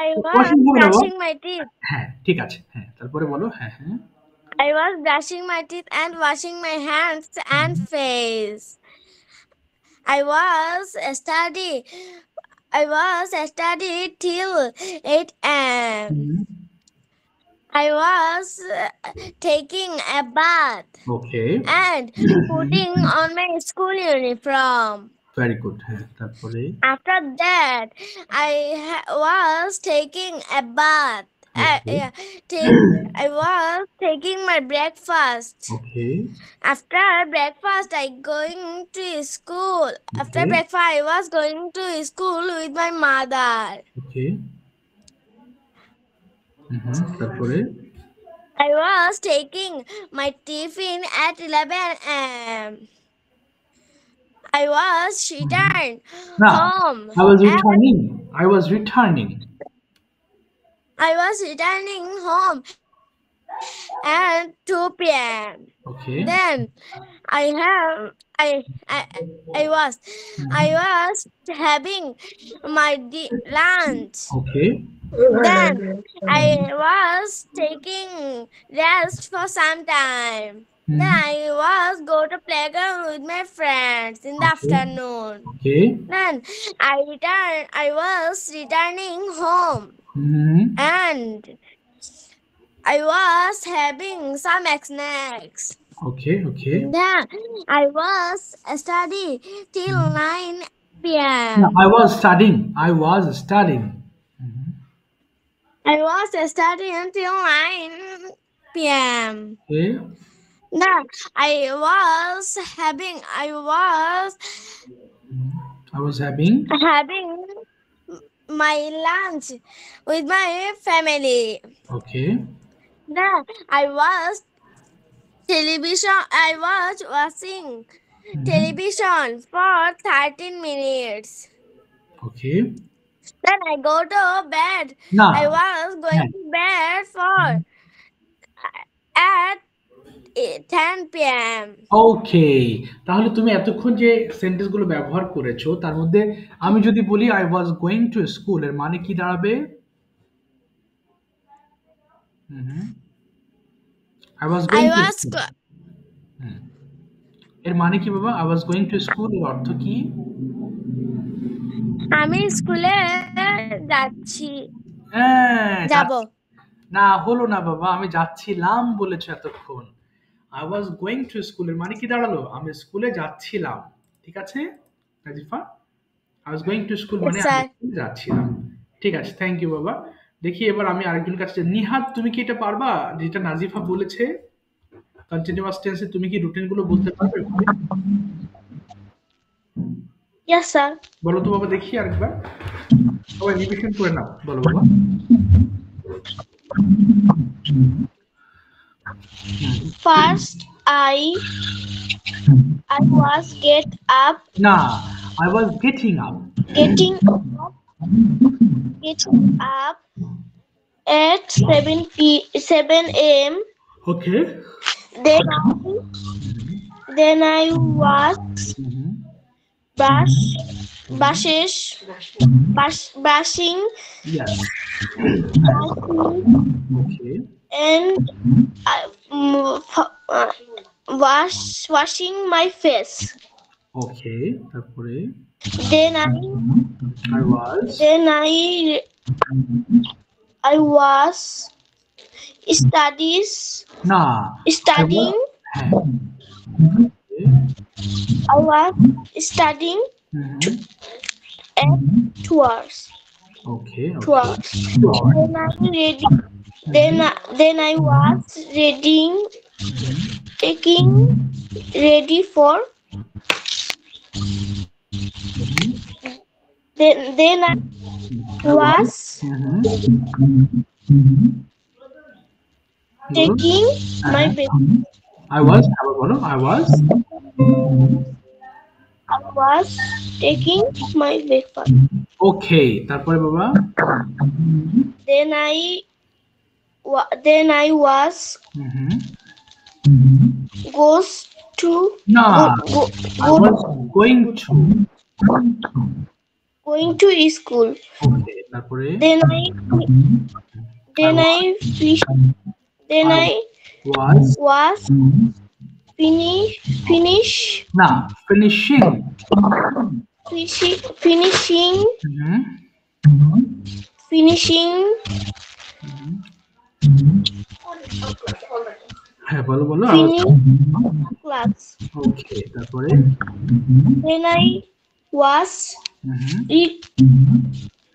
[SPEAKER 6] I was brushing my teeth.
[SPEAKER 1] হ্যাঁ ঠিক আছে হ্যাঁ তারপরে বলো হ্যাঁ
[SPEAKER 6] I was brushing my teeth and washing my hands and face. I was study till 8 a.m. I was taking a bath
[SPEAKER 1] Okay.
[SPEAKER 6] and putting on my school uniform.
[SPEAKER 1] Very good. হ্যাঁ, তারপরে
[SPEAKER 6] After that, I was taking a bath.
[SPEAKER 1] Okay
[SPEAKER 6] I was taking my breakfast.
[SPEAKER 1] Okay
[SPEAKER 6] After breakfast, I going to school. After
[SPEAKER 1] Okay.
[SPEAKER 6] breakfast, I was going to school with my mother.
[SPEAKER 1] ওকে তারপরে
[SPEAKER 6] I was taking my tiffin at 11 a.m. I was returned
[SPEAKER 1] না
[SPEAKER 6] home.
[SPEAKER 1] I was returning
[SPEAKER 6] I was returning home at 2 p.m.
[SPEAKER 1] okay
[SPEAKER 6] Then I was having my lunch.
[SPEAKER 1] okay
[SPEAKER 6] Then I was taking rest for some time. Then I was go to playground with my friends in the
[SPEAKER 1] Okay.
[SPEAKER 6] afternoon.
[SPEAKER 1] okay
[SPEAKER 6] Then I was returning home and I was having some snacks.
[SPEAKER 1] okay
[SPEAKER 6] Then I was study till 9 p.m.
[SPEAKER 1] No, I was studying
[SPEAKER 6] I was studying until 9 p.m.
[SPEAKER 1] okay
[SPEAKER 6] Then I was having my lunch with my family.
[SPEAKER 1] okay
[SPEAKER 6] Then I was watching television for 13 minutes.
[SPEAKER 1] okay
[SPEAKER 6] Then I go to bed.
[SPEAKER 1] না
[SPEAKER 6] I was going to bed at 10 p.m.
[SPEAKER 1] ওকে, তাহলে তুমি এতক্ষণ যে সেন্টেন্সগুলো ব্যবহার করেছো তার মধ্যে আমি যদি বলি I was going to school এর মানে কি দাঁড়াবে? I was
[SPEAKER 6] I
[SPEAKER 1] going to
[SPEAKER 6] was
[SPEAKER 1] school এর মানে কি বাবা? I was going to school এর অর্থ কি?
[SPEAKER 6] আমি স্কুলে যাচ্ছি
[SPEAKER 1] হ্যাঁ,
[SPEAKER 6] যাব
[SPEAKER 1] না হলো না বাবা, আমি যাচ্ছিলাম বলেছো এতক্ষণ। I was going to school এর মানে কি দাঁড়ালো? আমি স্কুলে যাচ্ছিলাম। ঠিক আছে Nazifa? I was going to school মানে আমি স্কুলে যাচ্ছিলাম। ঠিক আছে, থ্যাংক ইউ বাবা। দেখি এবার আমি আরেকজন কাছে নিহাত, তুমি কি এটা পারবা যেটা নাজিফা বলেছে কন্টিনিউয়াস টেন্সে? তুমি কি রুটিন গুলো বলতে পারবে?
[SPEAKER 3] Yes, sir.
[SPEAKER 1] বলো তো বাবা দেখি আরেকবার, সবাই রিভিশন করে নাও, বলো বাবা।
[SPEAKER 3] First, I was get up.
[SPEAKER 1] না, I was getting up.
[SPEAKER 3] Getting up at 7 a.m.
[SPEAKER 1] Okay.
[SPEAKER 3] Then I was brushing
[SPEAKER 1] Yes. Okay.
[SPEAKER 3] and washing my face.
[SPEAKER 1] Okay. তারপরে
[SPEAKER 3] Then I was studying. I was studying at 2 hours.
[SPEAKER 1] Okay.
[SPEAKER 3] 2 hours. Then I was taking ready for. Then I was taking my breakfast.
[SPEAKER 1] I was
[SPEAKER 3] taking my breakfast.
[SPEAKER 1] Okay. তারপরে বাবা?
[SPEAKER 3] Then I was goes to
[SPEAKER 1] No. I was going to
[SPEAKER 3] school.
[SPEAKER 1] Okay. তারপরে
[SPEAKER 3] Then I was finishing
[SPEAKER 1] হ্যাঁ বলো
[SPEAKER 3] class.
[SPEAKER 1] Okay. তারপরে
[SPEAKER 3] Then I
[SPEAKER 6] was
[SPEAKER 1] Mhm.
[SPEAKER 6] re-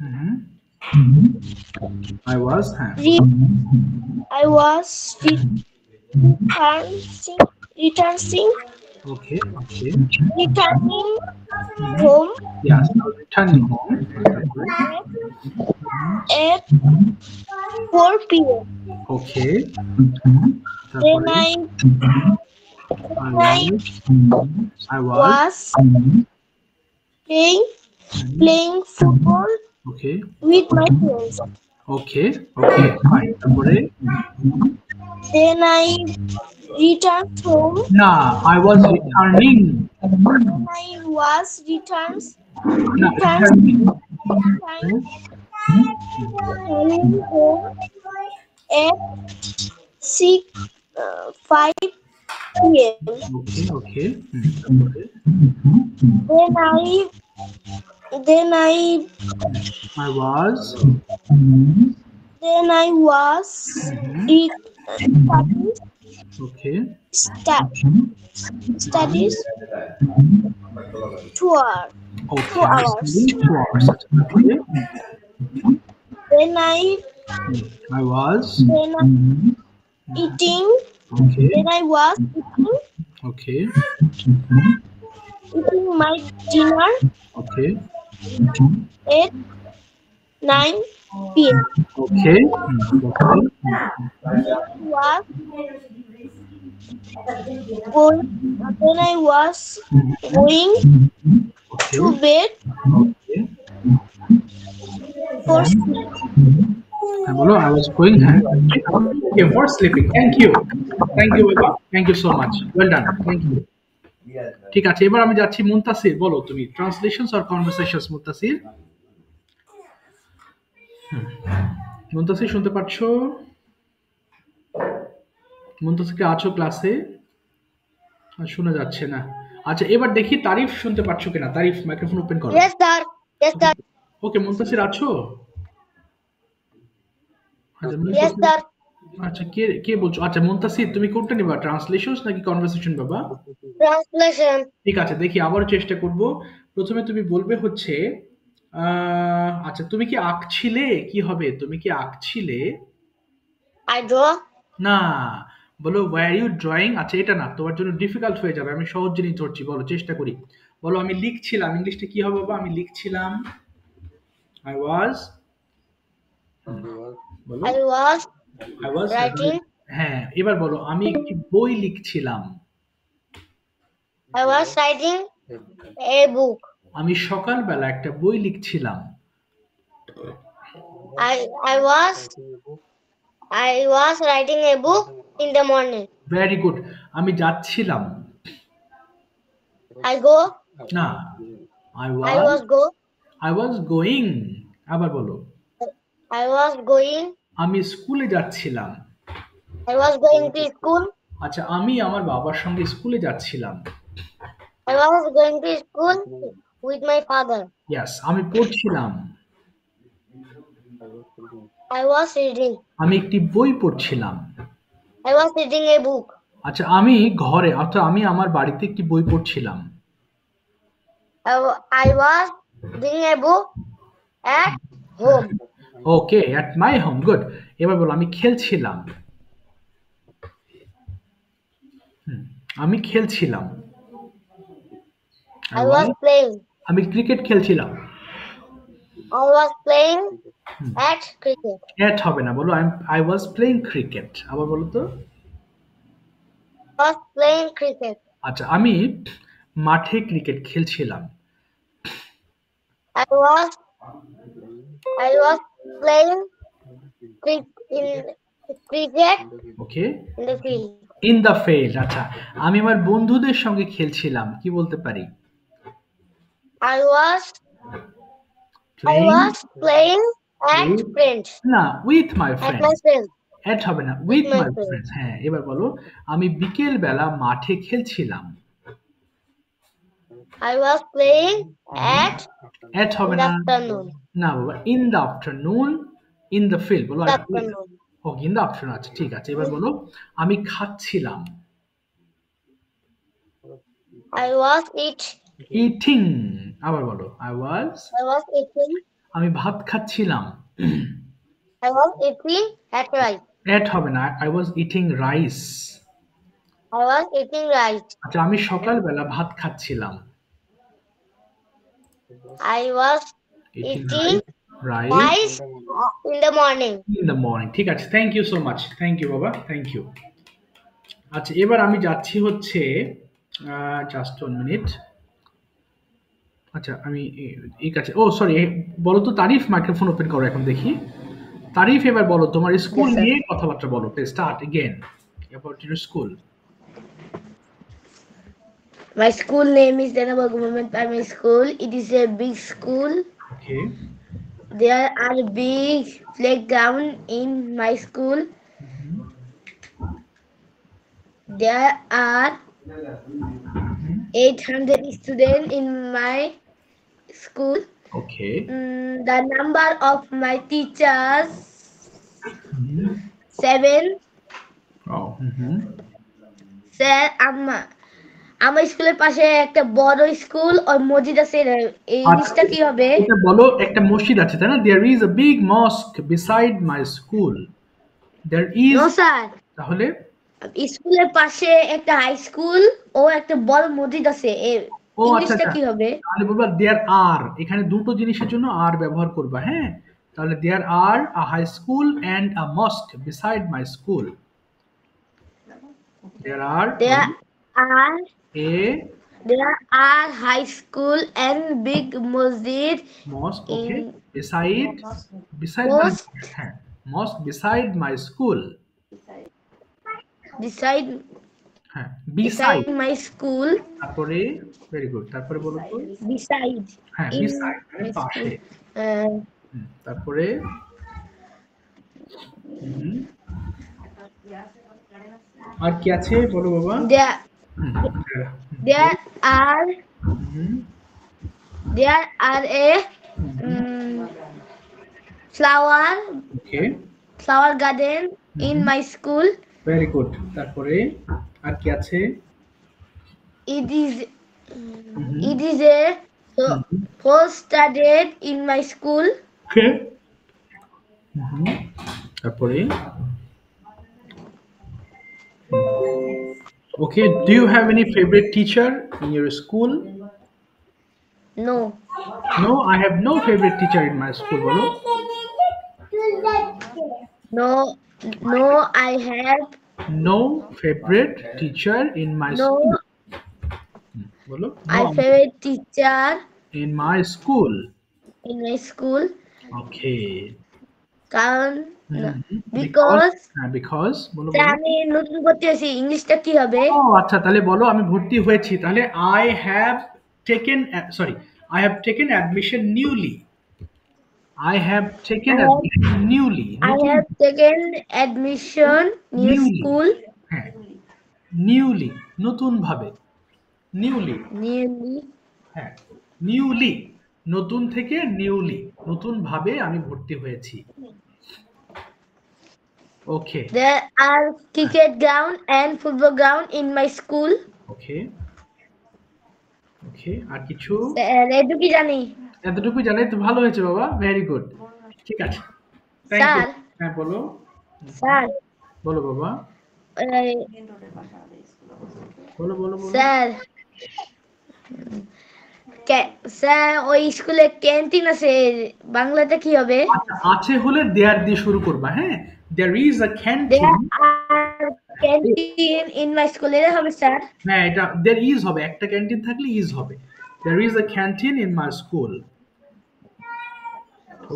[SPEAKER 1] Mhm. I was
[SPEAKER 6] I was returning
[SPEAKER 1] okay.
[SPEAKER 6] returning
[SPEAKER 1] Mhm.
[SPEAKER 6] home
[SPEAKER 1] Yes, I was returning home. তারপরে?
[SPEAKER 6] at 4 p.m.
[SPEAKER 1] Okay.
[SPEAKER 6] Then
[SPEAKER 1] তারপরে? I
[SPEAKER 6] I
[SPEAKER 1] was
[SPEAKER 6] was playing football
[SPEAKER 1] okay.
[SPEAKER 6] with my friends.
[SPEAKER 1] Okay. Fine. তারপরে?
[SPEAKER 6] Then I returned home.
[SPEAKER 1] না, I was returning.
[SPEAKER 6] Then I was
[SPEAKER 1] না,
[SPEAKER 6] returning home at 5 p.m.
[SPEAKER 1] Okay. তারপরে?
[SPEAKER 6] Then I
[SPEAKER 1] was okay.
[SPEAKER 6] studies 2 hours.
[SPEAKER 1] Okay.
[SPEAKER 6] 2 hours.
[SPEAKER 1] Studying 2 hours. আচ্ছা, তারপরে?
[SPEAKER 6] Then I
[SPEAKER 1] was
[SPEAKER 6] eating.
[SPEAKER 1] okay.
[SPEAKER 6] Then I was
[SPEAKER 1] Okay.
[SPEAKER 6] eating my dinner
[SPEAKER 1] Okay.
[SPEAKER 6] at 9 p.m.
[SPEAKER 1] Okay.
[SPEAKER 6] Then I was going to bed
[SPEAKER 1] Okay.
[SPEAKER 6] for sleep.
[SPEAKER 1] I was going okay, for sleeping. Thank you, Baba. Thank you so much. Well done. Thank you. ঠিক আছে, এবার আমি যাচ্ছি মুনতাসির, বলো তুমি ট্রান্সলেশনস অর কনভারসেশনস। মুনতাসির শুনতে পাচ্ছো? মুনতাসির আছো ক্লাসে? আর শোনা যাচ্ছে না। আচ্ছা, এবার দেখি তারিফ শুনতে পাচ্ছো কিনা। তারিফ, মাইক্রোফোন ওপেন করো।
[SPEAKER 7] Yes, sir. Yes, sir.
[SPEAKER 1] ওকে, মুনতাসির আছো?
[SPEAKER 7] Yes, sir.
[SPEAKER 1] আচ্ছা, কে বলছো? আচ্ছা মুনতাসির, তুমি কোনটা নিবা, ট্রান্সলেশনস নাকি কনভারসেশন বাবা?
[SPEAKER 7] Translation.
[SPEAKER 1] ঠিক আছে, দেখি আবারও চেষ্টা করব। প্রথমে তুমি বলবে হচ্ছে আচ্ছা, তুমি কি আঁকছিলে? কি হবে? তুমি কি আঁকছিলে?
[SPEAKER 7] I draw.
[SPEAKER 1] না, বলো ওয়্যার ইউ ড্রয়িং। আচ্ছা, এটা না, তোমার জন্য ডিফিকাল্ট হয়ে যাবে, আমি সহজ জিনিস ধরছি। বলো, চেষ্টা করি। বলো আমি লিখছিলাম। ইংলিশটা কি হবে বাবা? আমি লিখছিলাম। I was
[SPEAKER 7] writing.
[SPEAKER 1] হ্যাঁ, এবার বলো আমি একটি বই লিখছিলাম।
[SPEAKER 7] I was writing a book.
[SPEAKER 1] আমি সকালবেলা একটা বই লিখছিলাম।
[SPEAKER 7] I was writing a book in the morning.
[SPEAKER 1] Very good. আমি যাচ্ছিলাম।
[SPEAKER 7] I go.
[SPEAKER 1] না, I was going. আবার বলো।
[SPEAKER 7] I was going.
[SPEAKER 1] আমি স্কুলে যাচ্ছিলাম।
[SPEAKER 7] I was going to school.
[SPEAKER 1] আচ্ছা, আমি আমার বাবার সঙ্গে স্কুলে যাচ্ছিলাম।
[SPEAKER 7] I was going to school with my father.
[SPEAKER 1] Yes, আমি পড়ছিলাম।
[SPEAKER 7] I was reading.
[SPEAKER 1] আমি একটি বই পড়ছিলাম।
[SPEAKER 7] I was reading a book.
[SPEAKER 1] আচ্ছা, আমি ঘরে, অর্থাৎ আমি আমার বাড়িতে একটি বই পড়ছিলাম।
[SPEAKER 7] I was reading a book at home.
[SPEAKER 1] Okay, at my home. Good. এবার বলো আমি খেলছিলাম। আমি খেলছিলাম।
[SPEAKER 7] I was playing.
[SPEAKER 1] আমি ক্রিকেট খেলছিলাম।
[SPEAKER 7] I was playing at cricket.
[SPEAKER 1] এট হবে না, বলো I was playing cricket. আবার বলো তো।
[SPEAKER 7] I was playing cricket.
[SPEAKER 1] আচ্ছা, আমি মাঠে ক্রিকেট খেলছিলাম।
[SPEAKER 7] I was playing cricket.
[SPEAKER 1] Okay,
[SPEAKER 7] in the field.
[SPEAKER 1] In the field. আচ্ছা, আমি আমার বন্ধুদের সঙ্গে খেলছিলাম। কি বলতে পারি?
[SPEAKER 7] I was playing at friends.
[SPEAKER 1] না, with my
[SPEAKER 7] At my
[SPEAKER 1] friends.
[SPEAKER 7] friends.
[SPEAKER 1] এট হবে না, with
[SPEAKER 7] my
[SPEAKER 1] my friends. হ্যাঁ, এবার বলো আমি বিকেল বেলা মাঠে খেলছিলাম।
[SPEAKER 7] I was playing at
[SPEAKER 1] এট হবে
[SPEAKER 7] in the
[SPEAKER 1] না,
[SPEAKER 7] afternoon.
[SPEAKER 1] না বাবা, in the afternoon, in the field. বলো
[SPEAKER 7] Afternoon.
[SPEAKER 1] Okay, in the afternoon. আচ্ছা, ঠিক আছে। এবার বলো আমি খাচ্ছিলাম।
[SPEAKER 7] I was
[SPEAKER 1] ইটিং, আবার বলো। I was
[SPEAKER 7] eating.
[SPEAKER 1] আমি ভাত খাচ্ছিলাম।
[SPEAKER 7] I was eating at rice.
[SPEAKER 1] এট হবে না, I was eating rice.
[SPEAKER 7] I was eating rice.
[SPEAKER 1] আচ্ছা, আমি সকালবেলা ভাত খাচ্ছিলাম।
[SPEAKER 7] I was
[SPEAKER 1] Eating
[SPEAKER 7] eating
[SPEAKER 1] rice
[SPEAKER 7] rice in the morning.
[SPEAKER 1] in the morning. ঠিক আছে, thank you so much, thank you বাবা, থ্যাংক ইউ। আচ্ছা, এবার আমি যাচ্ছি হচ্ছে জাস্ট 1 মিনিট। আচ্ছা, আমি এই কাছে, ও সরি, বলো তো তারিফ, মাইক্রোফোন ওপেন করো এখন দেখি। তারিফ, এবার বলো তোমার স্কুল
[SPEAKER 7] Yes, sir.
[SPEAKER 1] নিয়ে কথাবার্তা বলো। Start again about your school.
[SPEAKER 7] My school name is Denable Government Primary School. It is a big school.
[SPEAKER 1] Okay,
[SPEAKER 7] There are big playground in my school. There are 800 students in my school.
[SPEAKER 1] Okay,
[SPEAKER 7] The number of my teachers 7.
[SPEAKER 1] ও
[SPEAKER 7] স্যার আমার স্কুলের পাশে একটা বড় স্কুল আর মসজিদ আছে, এই জিনিসটা কি হবে?
[SPEAKER 1] এটা বলো, একটা মসজিদ আছে তাই না? There is a big mosque beside my school. There is,
[SPEAKER 7] no sir,
[SPEAKER 1] তাহলে
[SPEAKER 7] স্কুলের পাশে একটা হাই স্কুল ও একটা বড় মসজিদ আছে,
[SPEAKER 1] ও আচ্ছা
[SPEAKER 7] ইংলিশটা
[SPEAKER 1] আচ্ছা,
[SPEAKER 7] কি হবে?
[SPEAKER 1] তাহলে বলবা দেয়ার আর, এখানে দুটো জিনিসের জন্য আর ব্যবহার করবা। হ্যাঁ, তাহলে there are a high school and a mosque beside my school. There are
[SPEAKER 7] There are
[SPEAKER 1] a
[SPEAKER 7] high school and big masjid
[SPEAKER 1] mosque, okay,
[SPEAKER 7] in
[SPEAKER 1] beside beside
[SPEAKER 7] Mosque.
[SPEAKER 1] হ্যাঁ, mosque beside my school.
[SPEAKER 7] beside
[SPEAKER 1] হ্যাঁ, বিসাইড,
[SPEAKER 7] my school.
[SPEAKER 1] তারপরে ভেরি গুড, তারপরে বলো তো।
[SPEAKER 7] Beside
[SPEAKER 1] হ্যাঁ,
[SPEAKER 7] in
[SPEAKER 1] বিসাইড মানে
[SPEAKER 7] my
[SPEAKER 1] পাশে।
[SPEAKER 7] school.
[SPEAKER 1] তারপরে হুম, আর কি আছে বলো বাবা।
[SPEAKER 7] There are
[SPEAKER 1] hmm,
[SPEAKER 7] a flower
[SPEAKER 1] okay,
[SPEAKER 7] garden in my school.
[SPEAKER 1] Very good. তারপরে আর কি আছে?
[SPEAKER 7] It is a first studied in my school.
[SPEAKER 1] Okay, তারপরে okay, do you have any favourite teacher in your school?
[SPEAKER 7] No,
[SPEAKER 1] no, I have no favourite teacher in my school, বলো।
[SPEAKER 7] I have
[SPEAKER 1] no favourite teacher in my
[SPEAKER 7] no
[SPEAKER 1] school, বলো।
[SPEAKER 7] my favorite teacher
[SPEAKER 1] in my school,
[SPEAKER 7] in my school.
[SPEAKER 1] Okay,
[SPEAKER 7] কারণ because
[SPEAKER 1] বিকজ বলো
[SPEAKER 7] আমি নতুন ভর্তি হয়েছি, ইংলিশটা কি হবে?
[SPEAKER 1] ও আচ্ছা, তাহলে বলো আমি ভর্তি হয়েছি, তাহলে I have taken, sorry, I have taken admission newly. I have taken admission newly,
[SPEAKER 7] I have taken admission new
[SPEAKER 1] Newly.
[SPEAKER 7] school.
[SPEAKER 1] হ্যাঁ, নিউলি, নতুন ভাবে, নিউলি,
[SPEAKER 7] Newly.
[SPEAKER 1] হ্যাঁ, নিউলি, নতুন থেকে নিউলি, নতুন ভাবে আমি ভর্তি হয়েছি। ওকে,
[SPEAKER 7] There are cricket ground and football ground in my school.
[SPEAKER 1] ওকে, ওকে, আর কিছু?
[SPEAKER 7] এটুকু কি জানি
[SPEAKER 1] এতটুকু জানাই তো ভালো হয়েছে বাবা, ভেরি গুড, ঠিক আছে, থ্যাংক ইউ।
[SPEAKER 7] স্যার।
[SPEAKER 1] হ্যাঁ বলো,
[SPEAKER 7] স্যার।
[SPEAKER 1] বলো বাবা, বলো বলো বলো।
[SPEAKER 7] স্যার, স্যার ওই স্কুলে ক্যান্টিন আছে, বাংলাতে কি হবে?
[SPEAKER 1] আচ্ছা, আছে হলে দেয়ার দিয়ে শুরু করবা। হ্যাঁ, there is a canteen.
[SPEAKER 7] There are canteen in my school, এটা হবে স্যার?
[SPEAKER 1] হ্যাঁ, এটা দেয়ার ইজ হবে, একটা ক্যান্টিন থাকলে ইজ হবে। There is a canteen in my school.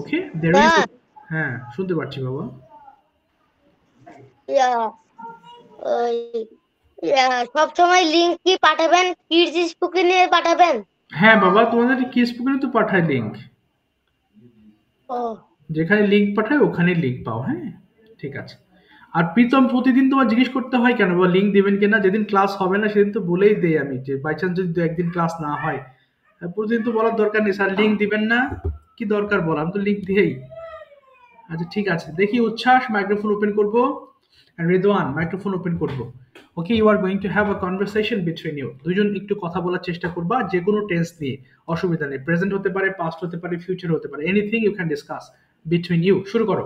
[SPEAKER 1] Okay, there is, হ্যাঁ শুনতে পাচ্ছি বাবা।
[SPEAKER 7] সব সময় লিংক কি পাঠাবেন? কিডস স্পোকেন নিয়ে পাঠাবেন?
[SPEAKER 1] হ্যাঁ বাবা, তোমাদের কি স্পোকেনে তো পাঠাই লিংক, যেখানে লিংক পাঠায় ওখানে লিংক পাও। হ্যাঁ, ঠিক আছে। আর প্রীতম, প্রতিদিন তোমার জিজ্ঞেস করতে হয় কেন বাবা লিংক দিবেন কিনা? যেদিন ক্লাস হবে না সেদিন তো বলেই দেই আমি, যে বাই চান্স যদি 2-1 দিন ক্লাস না হয়, প্রতিদিন তো বলার দরকার নেই স্যার লিংক দিবেন না, কি দরকার বলা, আমি তো লিংক দিয়েই। আচ্ছা ঠিক আছে, দেখি উচ্ছ্বাস মাইক্রোফোন ওপেন করবো, রেদওয়ান মাইক্রোফোন ওপেন করবো। Okay, you are going to have a conversation between you. দুজন একটু কথা বলার চেষ্টা করবা, যে কোনো টেন্স নিয়ে, অসুবিধা নেই। প্রেজেন্ট হতে পারে, পাস্ট হতে পারে, ফিউচার হতে পারে, anything you can discuss between you. শুরু করো।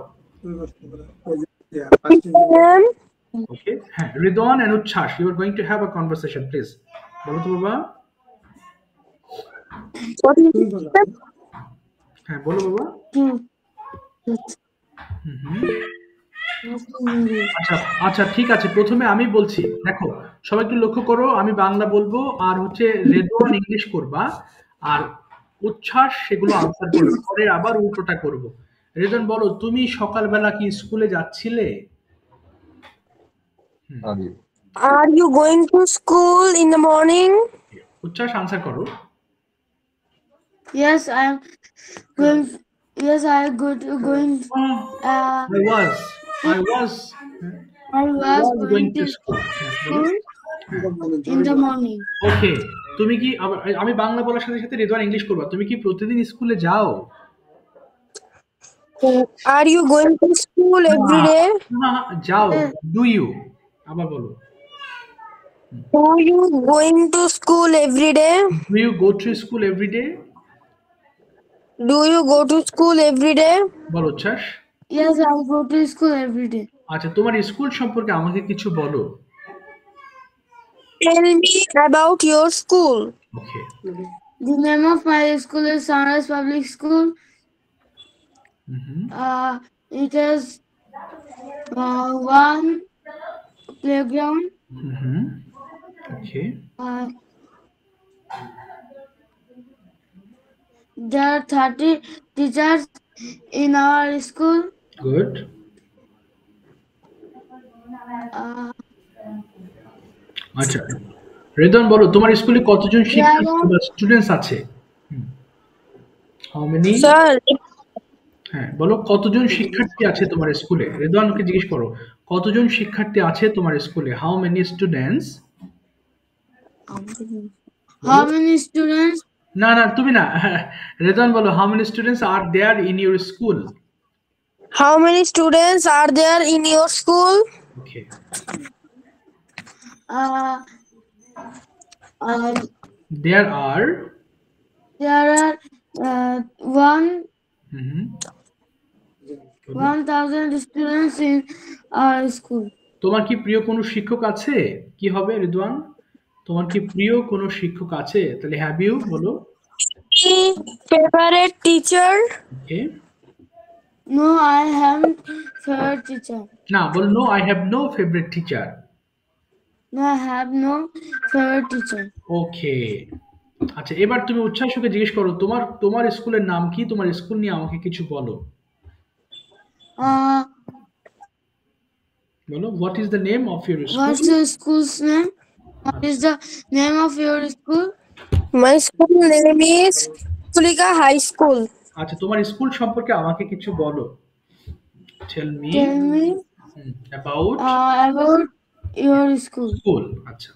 [SPEAKER 1] ওকে, হ্যাঁ, রিদওয়ান এন্ড উচ্ছ্বাস, you are going to have a conversation, please বলো তো বাবা। হ্যাঁ বলো বাবা। আচ্ছা আচ্ছা, ঠিক আছে, প্রথমে আমি বলছি, দেখো সবাই একটু লক্ষ্য করো, আমি বাংলা বলবো আর হচ্ছে রেদওয়ান ইংলিশ করবা, আর উচ্ছ্বাস সেগুলো আনসার করবে, পরে আবার উল্টোটা করব। রেদওয়ান বলো, তুমি সকালবেলা কি স্কুলে যাচ্ছিলে?
[SPEAKER 6] Are you going to school in the morning?
[SPEAKER 1] উচ্ছ্বাস আনসার করো।
[SPEAKER 4] Yes, I am going. Yes, I am going.
[SPEAKER 1] I was
[SPEAKER 4] I was
[SPEAKER 1] going to
[SPEAKER 4] to
[SPEAKER 1] school.
[SPEAKER 4] school in the morning.
[SPEAKER 1] ওকে, তুমি কি আমি বাংলা বলার সাথে সাথে রেদওয়ান ইংলিশ করবা, তুমি কি প্রতিদিন স্কুলে যাও?
[SPEAKER 6] Are you going to school every day?
[SPEAKER 1] না, যাও, ডু ইউ, আবার বলো,
[SPEAKER 6] Are you going to school every day?
[SPEAKER 1] Do you go to school every day?
[SPEAKER 6] Do you go to school every day?
[SPEAKER 1] বলো উচ্ছ্বাস।
[SPEAKER 4] Yes, I go to school every day.
[SPEAKER 1] আচ্ছা, তোমার স্কুল সম্পর্কে আমাকে কিছু বলো।
[SPEAKER 6] Tell me about your school.
[SPEAKER 1] Okay,
[SPEAKER 4] The name of my school is Sunrise Public School. It has one playground.
[SPEAKER 1] Okay,
[SPEAKER 4] There are 30 teachers in our school.
[SPEAKER 1] Good. আচ্ছা, রেদওয়ান বলো, তোমার স্কুলে কতজন স্টুডেন্টস আছে? How many?
[SPEAKER 6] Sir,
[SPEAKER 1] হ্যাঁ বলো, কতজন শিক্ষার্থী আছে তোমার স্কুলে? রেদওয়ানকে জিজ্ঞেস করো, কতজন শিক্ষার্থী আছে তোমার স্কুলে? How many students?
[SPEAKER 4] How many students?
[SPEAKER 1] না না, তুমি না, রেদওয়ান বলো, how many students are there in your school?
[SPEAKER 6] how many students are there in your school?
[SPEAKER 1] Okay, there are
[SPEAKER 4] There are 1,000 students in our school.
[SPEAKER 1] তোমার কি প্রিয় কোনো শিক্ষক আছে? কি হবে রিদওয়ান? তোমার কি প্রিয় কোনো শিক্ষক আছে? তাহলে হ্যাভ ইউ বলো।
[SPEAKER 6] Favorite teacher?
[SPEAKER 1] Okay,
[SPEAKER 4] No, I haven't favorite teacher.
[SPEAKER 1] না বলো, no I have no favourite teacher.
[SPEAKER 4] No, I have no favorite teacher.
[SPEAKER 1] Okay, আচ্ছা, এবার তুমি উচ্ছ্বাসকে জিজ্ঞেস করো, তোমার স্কুলের নাম কি? তোমার স্কুল নিয়ে আমাকে কিছু বলো। বলো, what is the name of your school?
[SPEAKER 4] What's your school's name? What is the name of your school?
[SPEAKER 6] My school name is Tulika High School.
[SPEAKER 1] আচ্ছা, তোমার স্কুল সম্পর্কে আমাকে কিছু বলো। Tell me
[SPEAKER 4] Tell me
[SPEAKER 1] about
[SPEAKER 4] about your school.
[SPEAKER 1] School. আচ্ছা,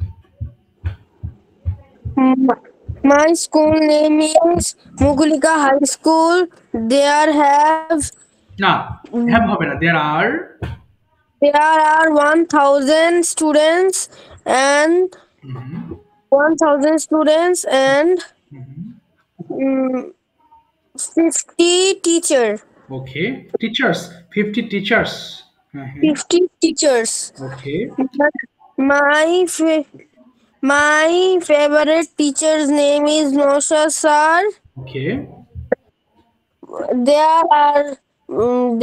[SPEAKER 6] My school name is Mugulika High School. There
[SPEAKER 1] না হ্যাভ হবে না, দেয়ার আর
[SPEAKER 6] are 1,000 students and 50 teacher.
[SPEAKER 1] Okay, teachers 50 teachers.
[SPEAKER 6] 50 teachers.
[SPEAKER 1] Okay,
[SPEAKER 6] My favorite teacher's name is Nosha sir.
[SPEAKER 1] Okay,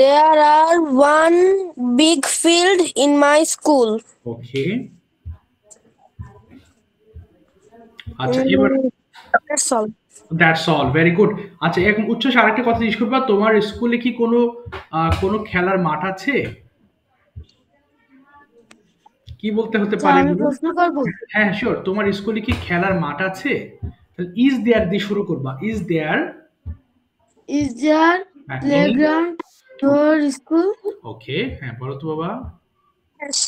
[SPEAKER 6] There are one big field in my school.
[SPEAKER 1] ওকে, আচ্ছা, এবার
[SPEAKER 6] That's all.
[SPEAKER 1] That's all, very good. আচ্ছা, এখন উচ্ছ্বাস আরেকটা কথা জিজ্ঞেস করবা, তোমার স্কুলে কি কোনো খেলার মাঠ আছে? কি বলতে হতে পারে?
[SPEAKER 4] আমি প্রশ্ন করব।
[SPEAKER 1] হ্যাঁ শিওর, তোমার স্কুলে কি খেলার মাঠ আছে? তাহলে ইজ দেয়ার দিয়ে শুরু করবা। Is there
[SPEAKER 4] playground your school?
[SPEAKER 1] Okay, হ্যাঁ বলো তো বাবা।
[SPEAKER 6] Yes,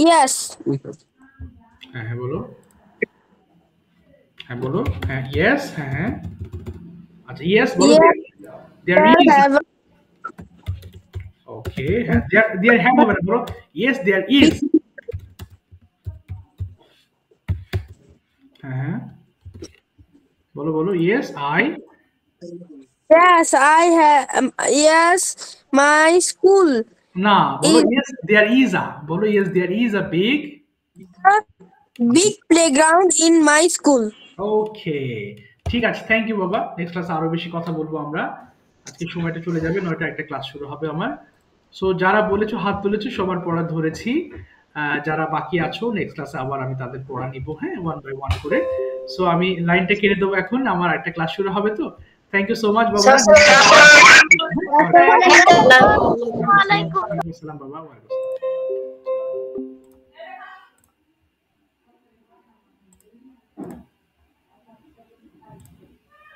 [SPEAKER 6] yes.
[SPEAKER 1] হ্যাঁ হ্যাঁ বলো, হ্যাঁ বলো, হ্যাঁ ইয়েস, হ্যাঁ হ্যাঁ, আচ্ছা ইয়েস বলো। দেয়ার ইজ, ওকে, হ্যাঁ দেয়ার হ্যাভ হবে না, বলো ইয়েস দেয়ার ইজ। হ্যাঁ বলো বলো। Yes I.
[SPEAKER 6] Yes, I have. Yes, my school
[SPEAKER 1] না বলো
[SPEAKER 6] is
[SPEAKER 1] yes there is a, বলো yes there is a big.
[SPEAKER 6] a big playground in my school.
[SPEAKER 1] Okay ঠিক আছে, থ্যাংক ইউ বাবা। নেক্সট ক্লাসে আরো বেশি কথা বলবো আমরা। আজকে সময়টা চলে যাবে, 9টা একটা ক্লাস শুরু হবে আমার। সো যারা বলেছো হাত তুলেছো সবার পড়া ধরেছি, যারা বাকি আছো নেক্সট ক্লাসে আবার আমি তাদের পড়া নিব, হ্যাঁ, 1 বাই 1 করে। সো আমি লাইনটা কেটে দেবো এখন, আমার একটা ক্লাস শুরু হবে। তো থ্যাংক ইউ সো মাচ বাবা।
[SPEAKER 3] আসসালামু আলাইকুম।
[SPEAKER 1] আসসালাম বাবা।